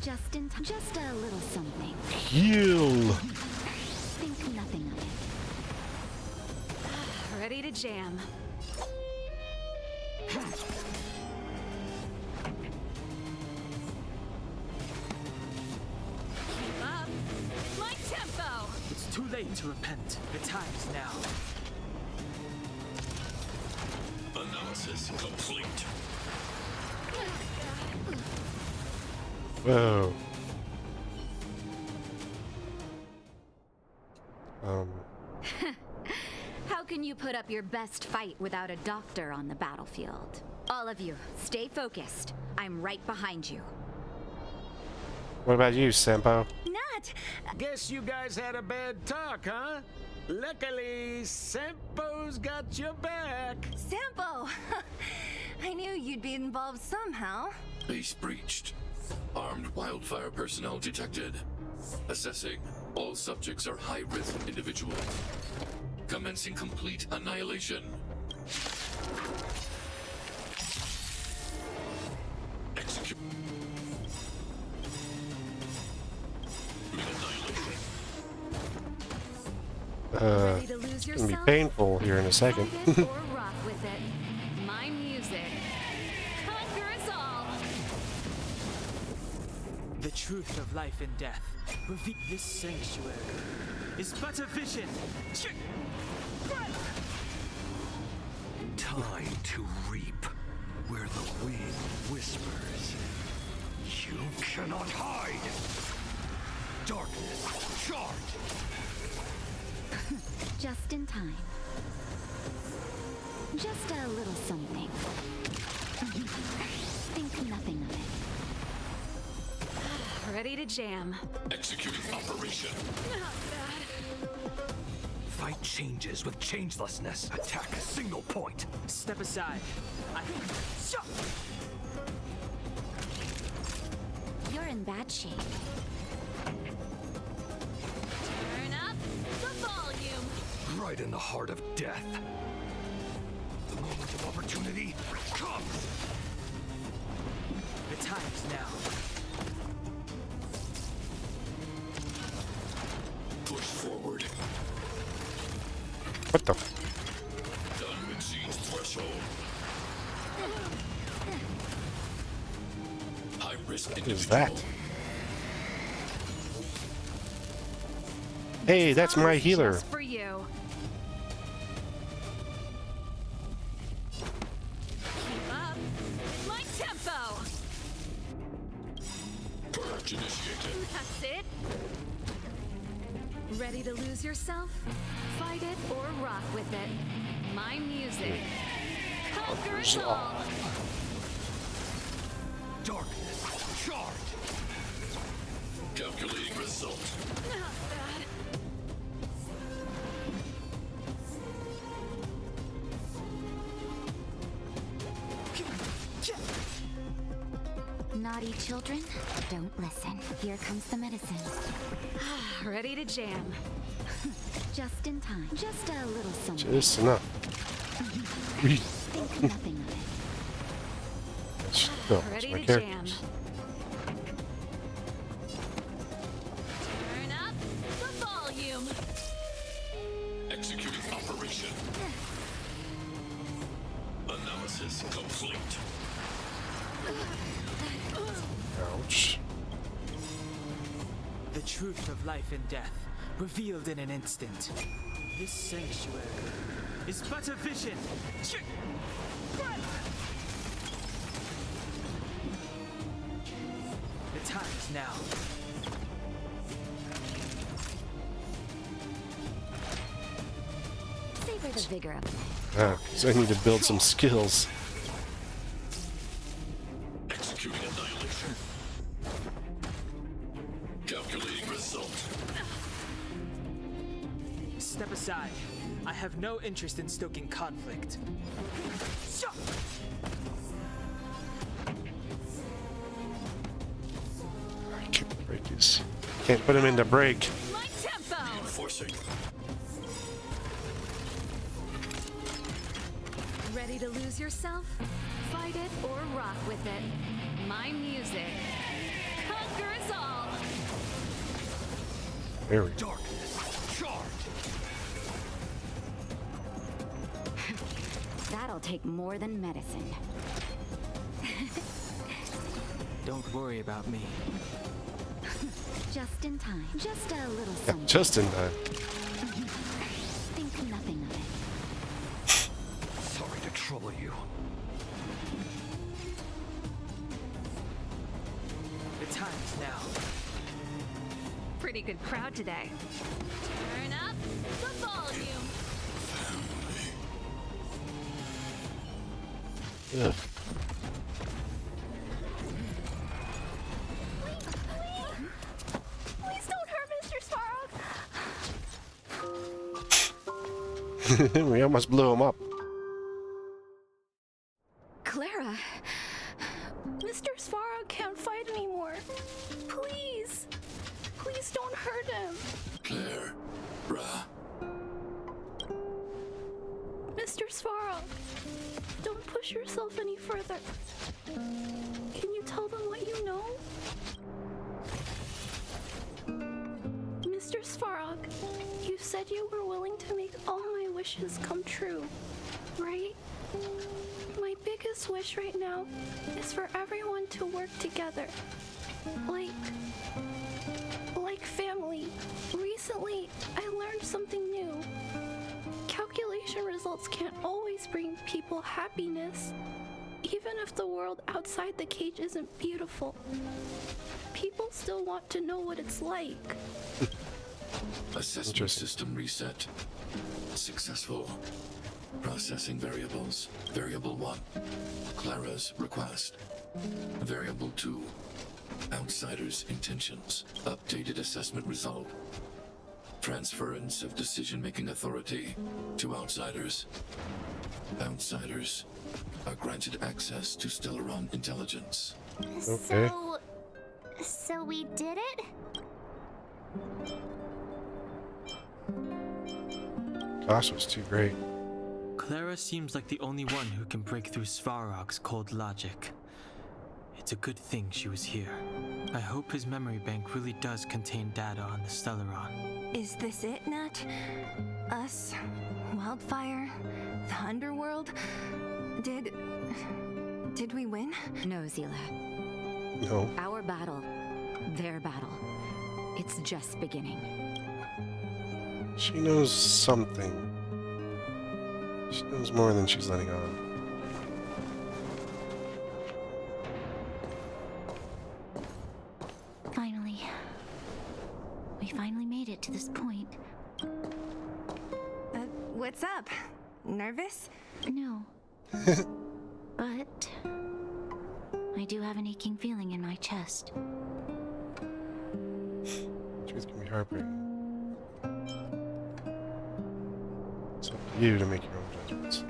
Just in time. Just a little something. Heal. Think nothing of it. Ready to jam. Keep up. My tempo. It's too late to repent. The time is now. Analysis complete. Whoa. How can you put up your best fight without a doctor on the battlefield? All of you, stay focused. I'm right behind you. What about you, Sampo? Nat! Guess you guys had a bad talk, huh? Luckily, Sampo's got your back. Sampo! I knew you'd be involved somehow. Base breached. Armed wildfire personnel detected. Assessing. All subjects are high-risk individuals. Commencing complete annihilation. Execute. Ready to lose It's gonna yourself? be painful here in a second. Fight it or rock with it. My music conquers all. The truth of life and death, revealed. This sanctuary is but a vision. Time to reap where the wind whispers. You cannot hide. Darkness, charge. Just in time. Just a little something. Think nothing of it. Ready to jam. Executing operation. Fight changes with changelessness. Attack a single point. Step aside. You're in bad shape. Turn up the volume. Right in the heart of death. The moment of opportunity comes. The time is now. Push forward. What the? Done exceeds threshold. High risk What is individual. that? Hey, that's my healer. Just for you. Keep up. My tempo. Purge initiated. That's it. Ready to lose yourself? Fight it or rock with it. My music conquers all. Darkness, charge. Calculating result. Not bad. Naughty children, don't listen. Here comes the medicine. Ready to jam. Just in time. Just a little something. Just enough. Think nothing of it. Oh, Ready my to characters. jam. Turn up the volume. Executing operation. Analysis complete. Ouch. The truth of life and death, revealed in an instant. This sanctuary is but a vision. The time is now. Savor the vigor of life. Ah, so I need to build some skills. Executing annihilation. Calculating result. Step aside. I have no interest in stoking conflict. I can't break his. Can't put him into break. My tempo. Forcing. Ready to lose yourself? Fight it or rock with it. My music conquers all. There we go. Darkness, charge! That'll take more than medicine. Don't worry about me. Just in time. Just a little Yeah, something. just in time. Think nothing of it. Sorry to trouble you. The time is now. Pretty good crowd today. Turn up the volume. Ugh. Please don't hurt Mr. Savarog. We almost blew him up. Clara, Mr. Savarog can't fight anymore. Please, please don't hurt him. Claire. Brah. Mr. Savarog, don't push yourself any further. Can you tell them what you know? Mr. Savarog, you said you were willing to make all my wishes come true, right? My biggest wish right now is for everyone to work together. Like family. Recently, I learned something new. Calculation results can't always bring people happiness, even if the world outside the cage isn't beautiful. People still want to know what it's like. Assessment system reset. Successful. Processing variables. Variable 1. Clara's request. Variable 2. Outsider's intentions. Updated assessment result. Transference of decision-making authority to outsiders. Outsiders are granted access to stelleron intelligence. Okay. So we did it? Gosh, was too great. Clara seems like the only one who can break through Svarog's cold logic. It's a good thing she was here. I hope his memory bank really does contain data on the stelleron. Is this it, Nat? Us? Wildfire? The underworld? Did we win? No, Zila. No. Our battle, their battle. It's just beginning. She knows something. She knows more than she's letting on. Finally. We finally made it to this point. What's up? Nervous? No. But I do have an aching feeling in my chest. Truth can be heartbreaking. It's up to you to make your own judgments.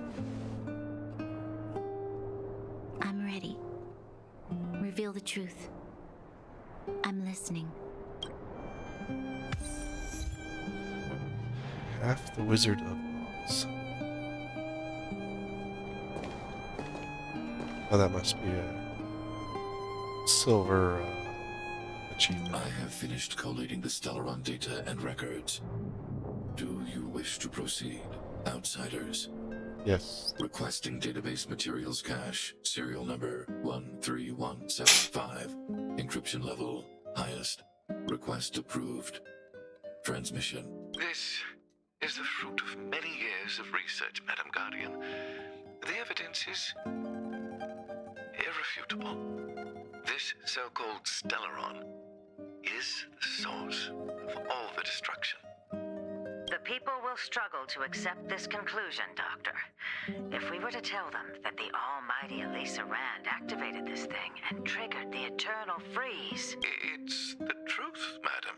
I'm ready. Reveal the truth. I'm listening. Half the Wizard of Oz. Oh, that must be a silver achievement. I have finished collating the stelleron data and records. Do you wish to proceed, outsiders? Yes. Requesting database materials cache, serial number 13175. Encryption level highest. Request approved. Transmission. This is the fruit of many years of research, Madam Guardian. The evidence is irrefutable. This so-called stelleron is the source of all the destruction. The people will struggle to accept this conclusion, Doctor. If we were to tell them that the almighty Elisa Rand activated this thing and triggered the eternal freeze... It's the truth, madam.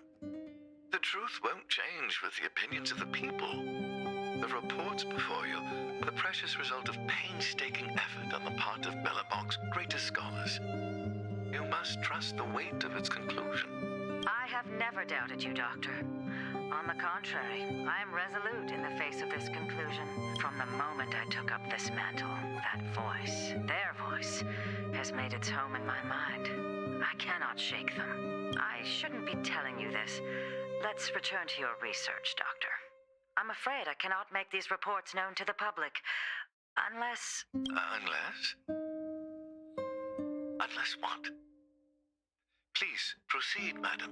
The truth won't change with the opinions of the people. The reports before you are the precious result of painstaking effort on the part of Belobog's greatest scholars. You must trust the weight of its conclusion. I have never doubted you, Doctor. On the contrary, I am resolute in the face of this conclusion. From the moment I took up this mantle, that voice, their voice, has made its home in my mind. I cannot shake them. I shouldn't be telling you this. Let's return to your research, Doctor. I'm afraid I cannot make these reports known to the public, unless... Unless? Unless what? Please, proceed, madam.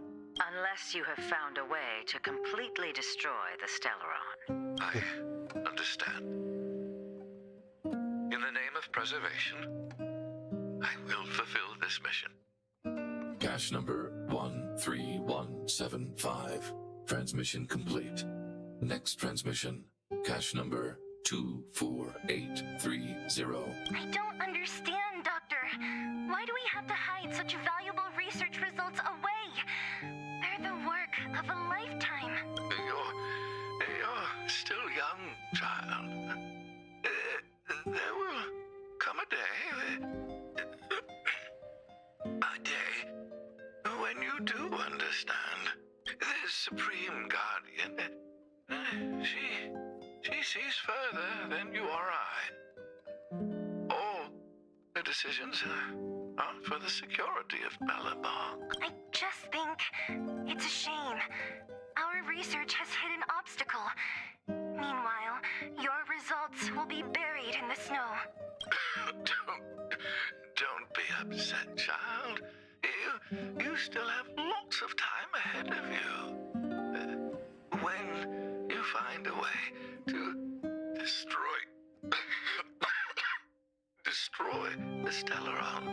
Unless you have found a way to completely destroy the stelleron. I understand. In the name of preservation, I will fulfill this mission. Cache number 13175. Transmission complete. Next transmission. Cache number 24830. I don't understand, Doctor. Why do we have to hide such valuable research results away? They're the work of a lifetime. You're still young, child. There will come a day when you do understand. This Supreme Guardian, she sees further than you or I. All the decisions are for the security of Belobog. I just think it's a shame. Our research has hit an obstacle. Meanwhile, your results will be buried in the snow. Don't be upset, child. You still have lots of time ahead of you. When you find a way to destroy the stelleron,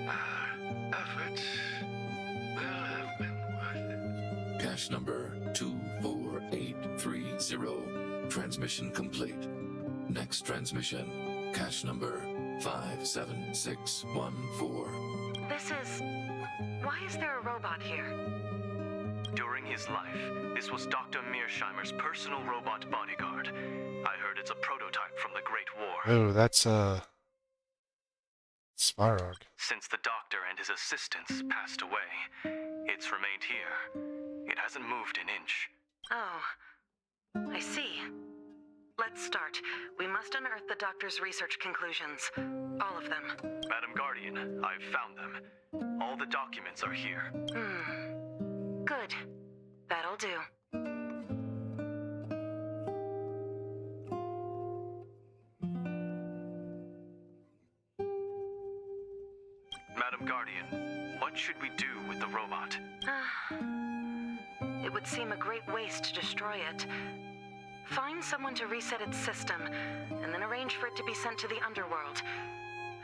our efforts will have been worth it. Cache number 24830. Transmission complete. Next transmission. Cache number 57614. This is... Why is there a robot here? During his life, this was Dr. Mearsheimer's personal robot bodyguard. I heard it's a prototype from the Great War. Oh, that's Savarog. Since the doctor and his assistants passed away, it's remained here. It hasn't moved an inch. Oh, I see. Let's start. We must unearth the doctor's research conclusions. All of them. Madam Guardian, I've found them. All the documents are here. Good. That'll do. Madam Guardian, what should we do with the robot? It would seem a great waste to destroy it. Find someone to reset its system, and then arrange for it to be sent to the underworld.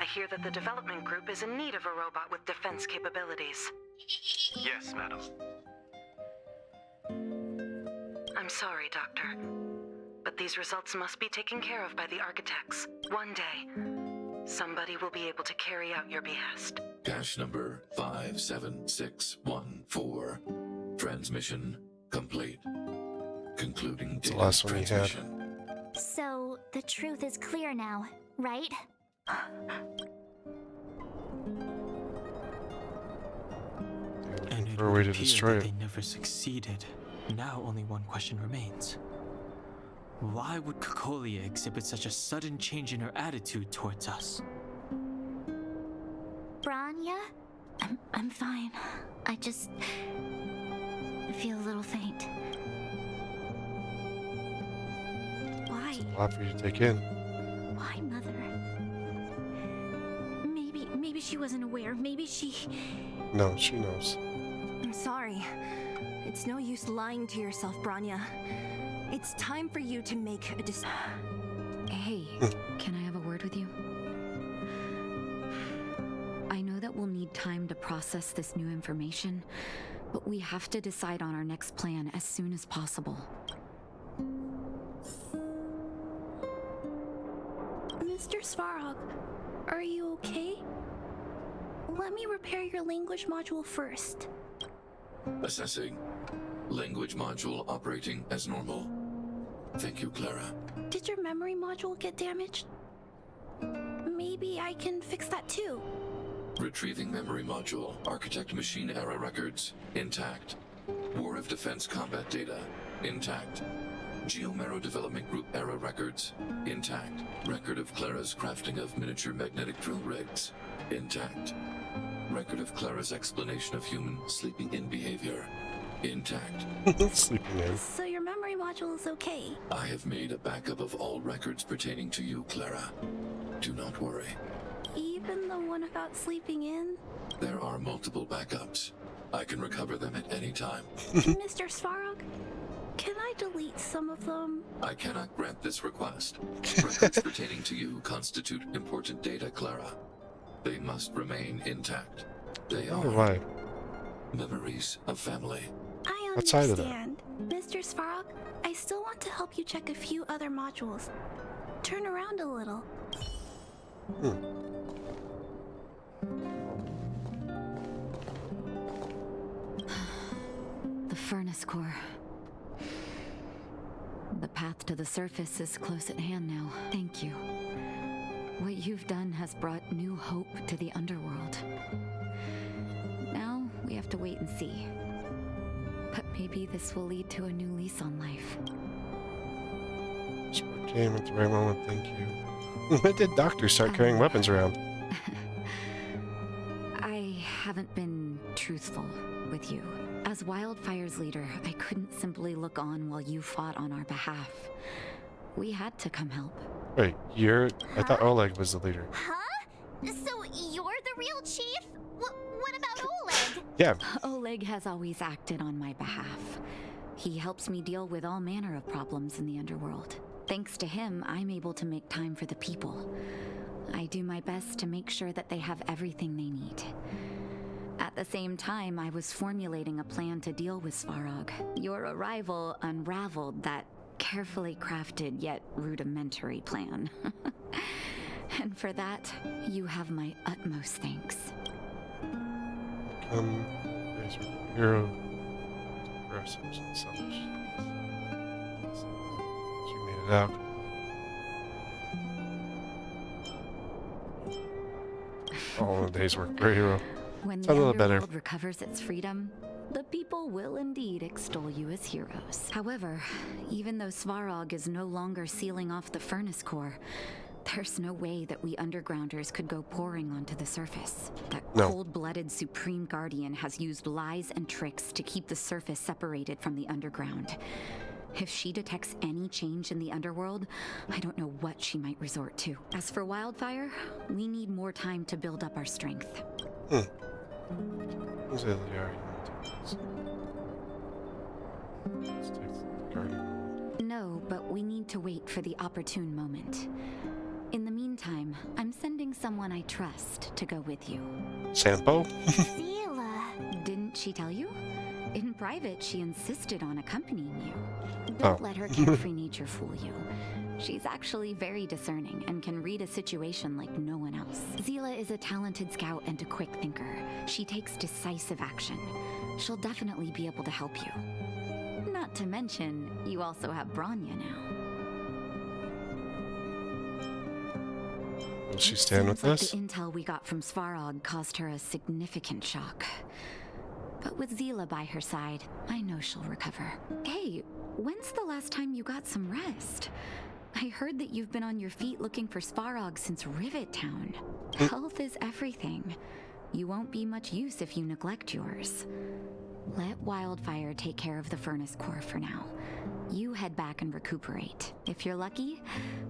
I hear that the development group is in need of a robot with defense capabilities. Yes, madam. I'm sorry, Doctor, but these results must be taken care of by the architects. One day, somebody will be able to carry out your behest. Cache number 57614. Transmission complete. Concluding the last one he had. So, the truth is clear now, right? And it For a way would to appear destroy that it. they never succeeded. Now only one question remains. Why would Kokolia exhibit such a sudden change in her attitude towards us? Branya? I'm fine. I just feel a little faint. Why? It's a lot for you to take in. Why, Mother? Maybe she wasn't aware. Maybe she... No, she knows. I'm sorry. It's no use lying to yourself, Branya. It's time for you to make a decision. Hey, can I have a word with you? I know that we'll need time to process this new information, but we have to decide on our next plan as soon as possible. Mr. Savarog, are you okay? Let me repair your language module first. Assessing. Language module operating as normal. Thank you, Clara. Did your memory module get damaged? Maybe I can fix that too. Retrieving memory module. Architect machine era records. Intact. War of Defense combat data. Intact. Geomero Development Group era records. Intact. Record of Clara's crafting of miniature magnetic drill rigs. Intact. Record of Clara's explanation of human sleeping in behavior. Intact. Sleeping in. So your memory module is okay? I have made a backup of all records pertaining to you, Clara. Do not worry. Even the one about sleeping in? There are multiple backups. I can recover them at any time. Mr. Savarog, can I delete some of them? I cannot grant this request. Records pertaining to you constitute important data, Clara. They must remain intact. They are why? Memories of family. I Outside of that. understand. Mr. Savarog, I still want to help you check a few other modules. Turn around a little. The furnace core. The path to the surface is close at hand now. Thank you. What you've done has brought new hope to the underworld. Now we have to wait and see. But maybe this will lead to a new lease on life. Sport came at the right moment, thank you. When did doctors start carrying weapons around? I haven't been truthful with you. As Wildfire's leader, I couldn't simply look on while you fought on our behalf. We had to come help. Wait, I thought Oleg was the leader. Huh? So you're the real chief? What about Oleg? Yeah. Oleg has always acted on my behalf. He helps me deal with all manner of problems in the underworld. Thanks to him, I'm able to make time for the people. I do my best to make sure that they have everything they need. At the same time, I was formulating a plan to deal with Savarog. Your arrival unraveled that carefully crafted yet rudimentary plan. And for that, you have my utmost thanks. Hero. Progressives and such. You made it out. All in a day's work for a hero. When It's the a little better. underworld recovers its freedom, the people will indeed extol you as heroes. However, even though Savarog is no longer sealing off the furnace core, there's no way that we undergrounders could go pouring onto the surface. That cold-blooded Supreme Guardian has used lies and tricks to keep the surface separated from the underground. If she detects any change in the underworld, I don't know what she might resort to. As for Wildfire, we need more time to build up our strength. Who's the other Let's take the Guardian. No, but we need to wait for the opportune moment. In the meantime, I'm sending someone I trust to go with you. Sampo? Zila. Didn't she tell you? In private, she insisted on accompanying you. Don't let her carefree nature fool you. She's actually very discerning and can read a situation like no one else. Zila is a talented scout and a quick thinker. She takes decisive action. She'll definitely be able to help you. Not to mention, you also have Branya now. Will she stand with us? The intel we got from Savarog caused her a significant shock. But with Zila by her side, I know she'll recover. Hey, when's the last time you got some rest? I heard that you've been on your feet looking for Savarog since Rivet Town. Health is everything. You won't be much use if you neglect yours. Let Wildfire take care of the furnace core for now. You head back and recuperate. If you're lucky,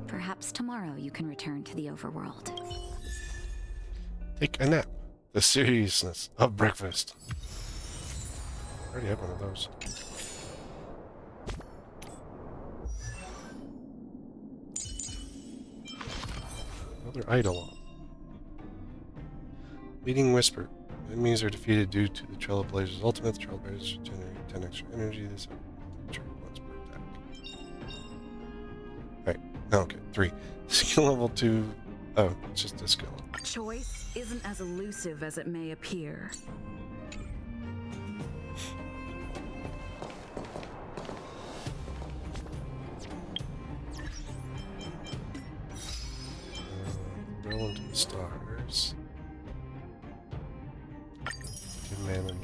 perhaps tomorrow you can return to the overworld. Take a nap. The seriousness of breakfast. I already have one of those. Another idol. Leading Whisper. Enemies are defeated due to the Trailblazer's ultimate. The Trailblazers generate 10 extra energy. This trigger once per attack. Alright, no, okay, 3. Skill level 2. Oh, it's just a skill. Choice isn't as elusive as it may appear. Roll into the stars. Give mana.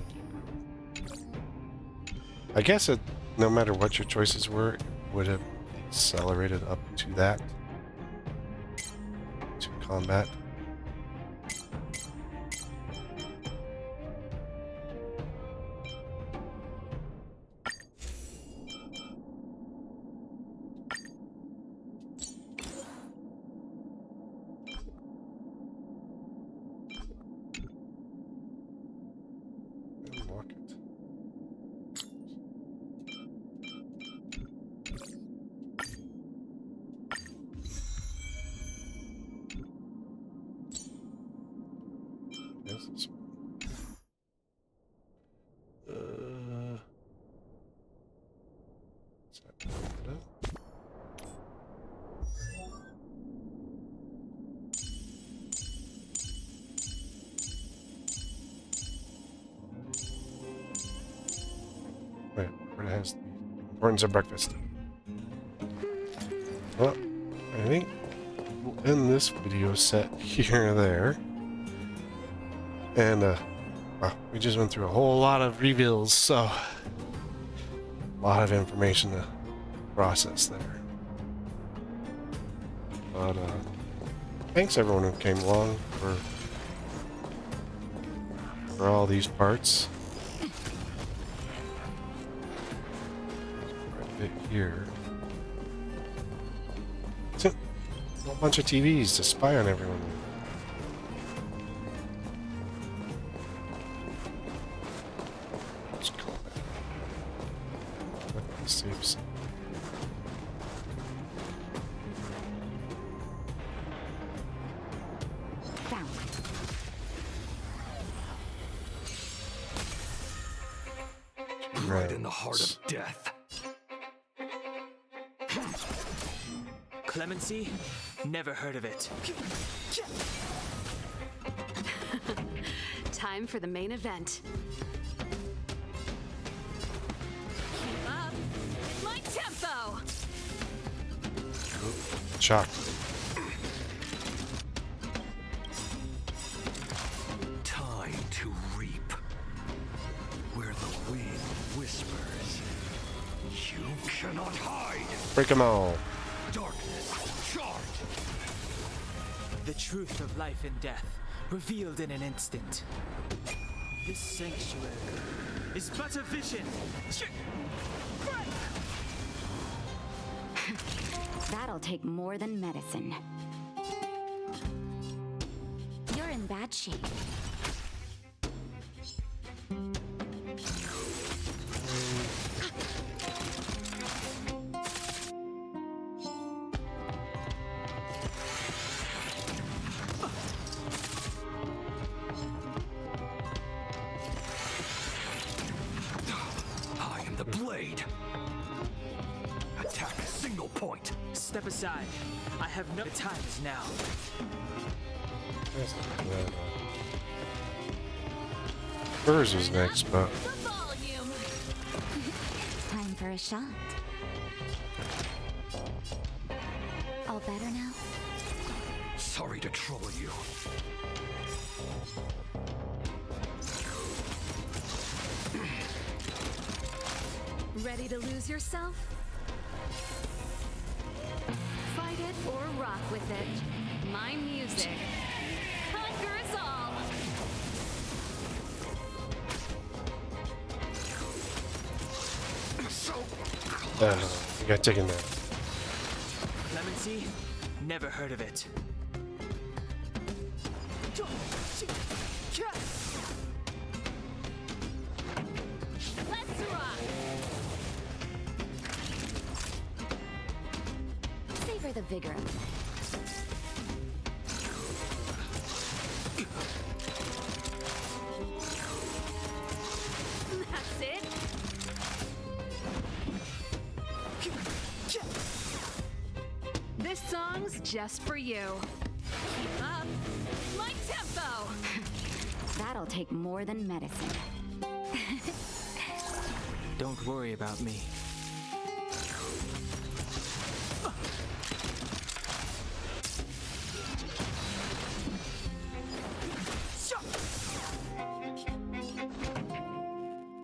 I guess it, no matter what your choices were, it would have accelerated up to that. To combat. Wait, where has the importance of breakfast? Well, I think we'll end this video set here or there. And, well, we just went through a whole lot of reveals, so a lot of information to process there. But, thanks everyone who came along for all these parts. Here. It's a whole bunch of TVs to spy on everyone. Let's call that. Let me save some. Found. Right in the heart of death. Clemency? Never heard of it. Time for the main event. Keep up. My tempo. Shock. Time to reap. Where the wind whispers. You cannot hide. Break them all. Darkness, charge! The truth of life and death, revealed in an instant. This sanctuary is but a vision. That'll take more than medicine. You're in bad shape. Step aside. I have no time is now. Hers was next, but Time for a shot. All better now? Sorry to trouble you. Ready to lose yourself? Fight it or rock with it. My music conquers all. You got taken down. Clemency? Never heard of it. Let's rock! Savor the vigor of it. That's it. This song's just for you. Keep up. My tempo. That'll take more than medicine. Don't worry about me.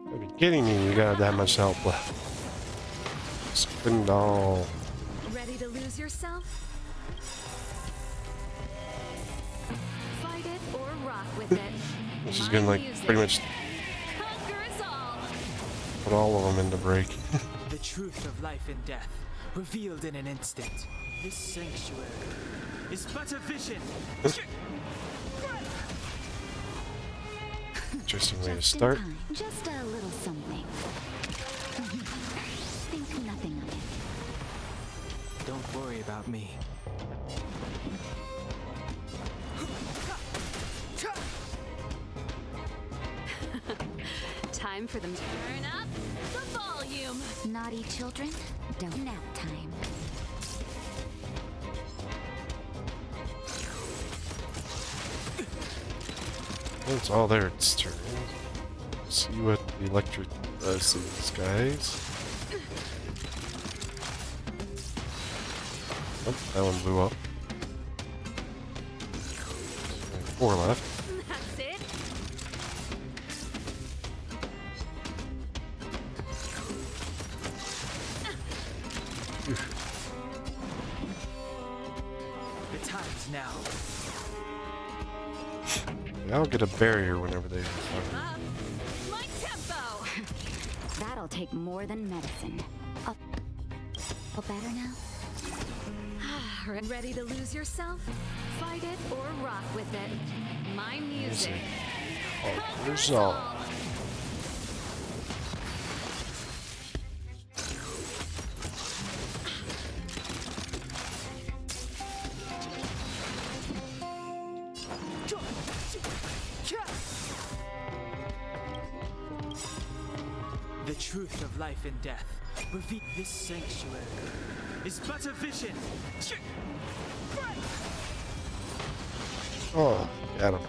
You'll be kidding me, you got that much help left. Spindle. Ready to lose yourself? Fight it or rock with it. This is gonna like pretty much put all of them into break. The truth of life and death, revealed in an instant. This sanctuary is but a vision. Interesting way to start. Just a little something. Think nothing of it. Don't worry about me. Time for them to turn up the volume. Naughty children, don't nap time. It's all there, its turn. See what the electric does to these guys. Oh, that one blew up. 4 left. That's it. The time's now. I'll get a barrier whenever they. My tempo. That'll take more than medicine. Feel better now? Ready to lose yourself? Fight it or rock with it. My music. Oh, resolve. The truth of life and death, reveal this sanctuary is but a vision. Oh, got him.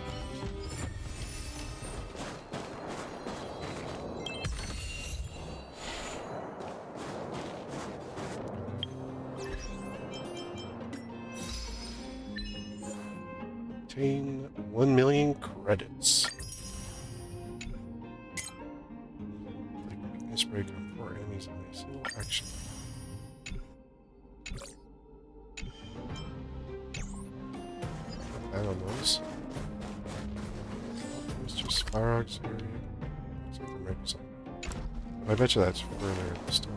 Obtain 1 million credits. Weakness break on 4 enemies in a single action. I don't know this. Mr. Savarog's area. Looks like there might be something. But I bet you that's further in the story.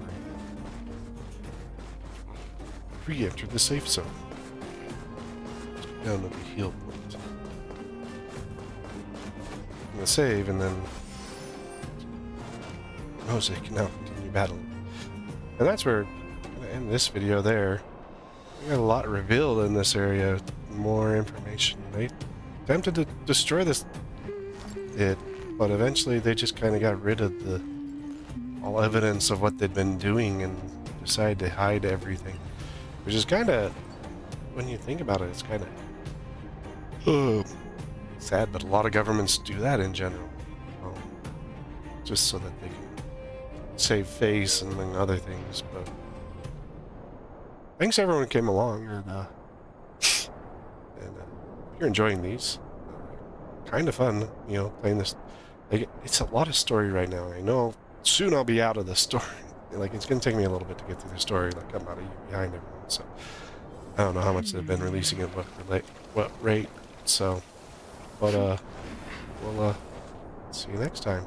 Re-enter the safe zone. Down to the heal point. I'm gonna save and then Jose can now continue battling. And that's where I'm gonna end this video there. We got a lot revealed in this area. More information. They attempted to destroy it, but eventually they just kind of got rid of the all evidence of what they'd been doing and decided to hide everything, which is kind of, when you think about it, it's kind of sad. But a lot of governments do that in general, just so that they can save face and among other things. But thanks everyone who came along, and if you're enjoying these, kind of fun, you know, playing this. Like, it's a lot of story right now. I know soon I'll be out of the story. Like, it's gonna take me a little bit to get through the story. Like, I'm about a year behind everyone, so I don't know how much they've been releasing at what rate. So, but we'll see you next time.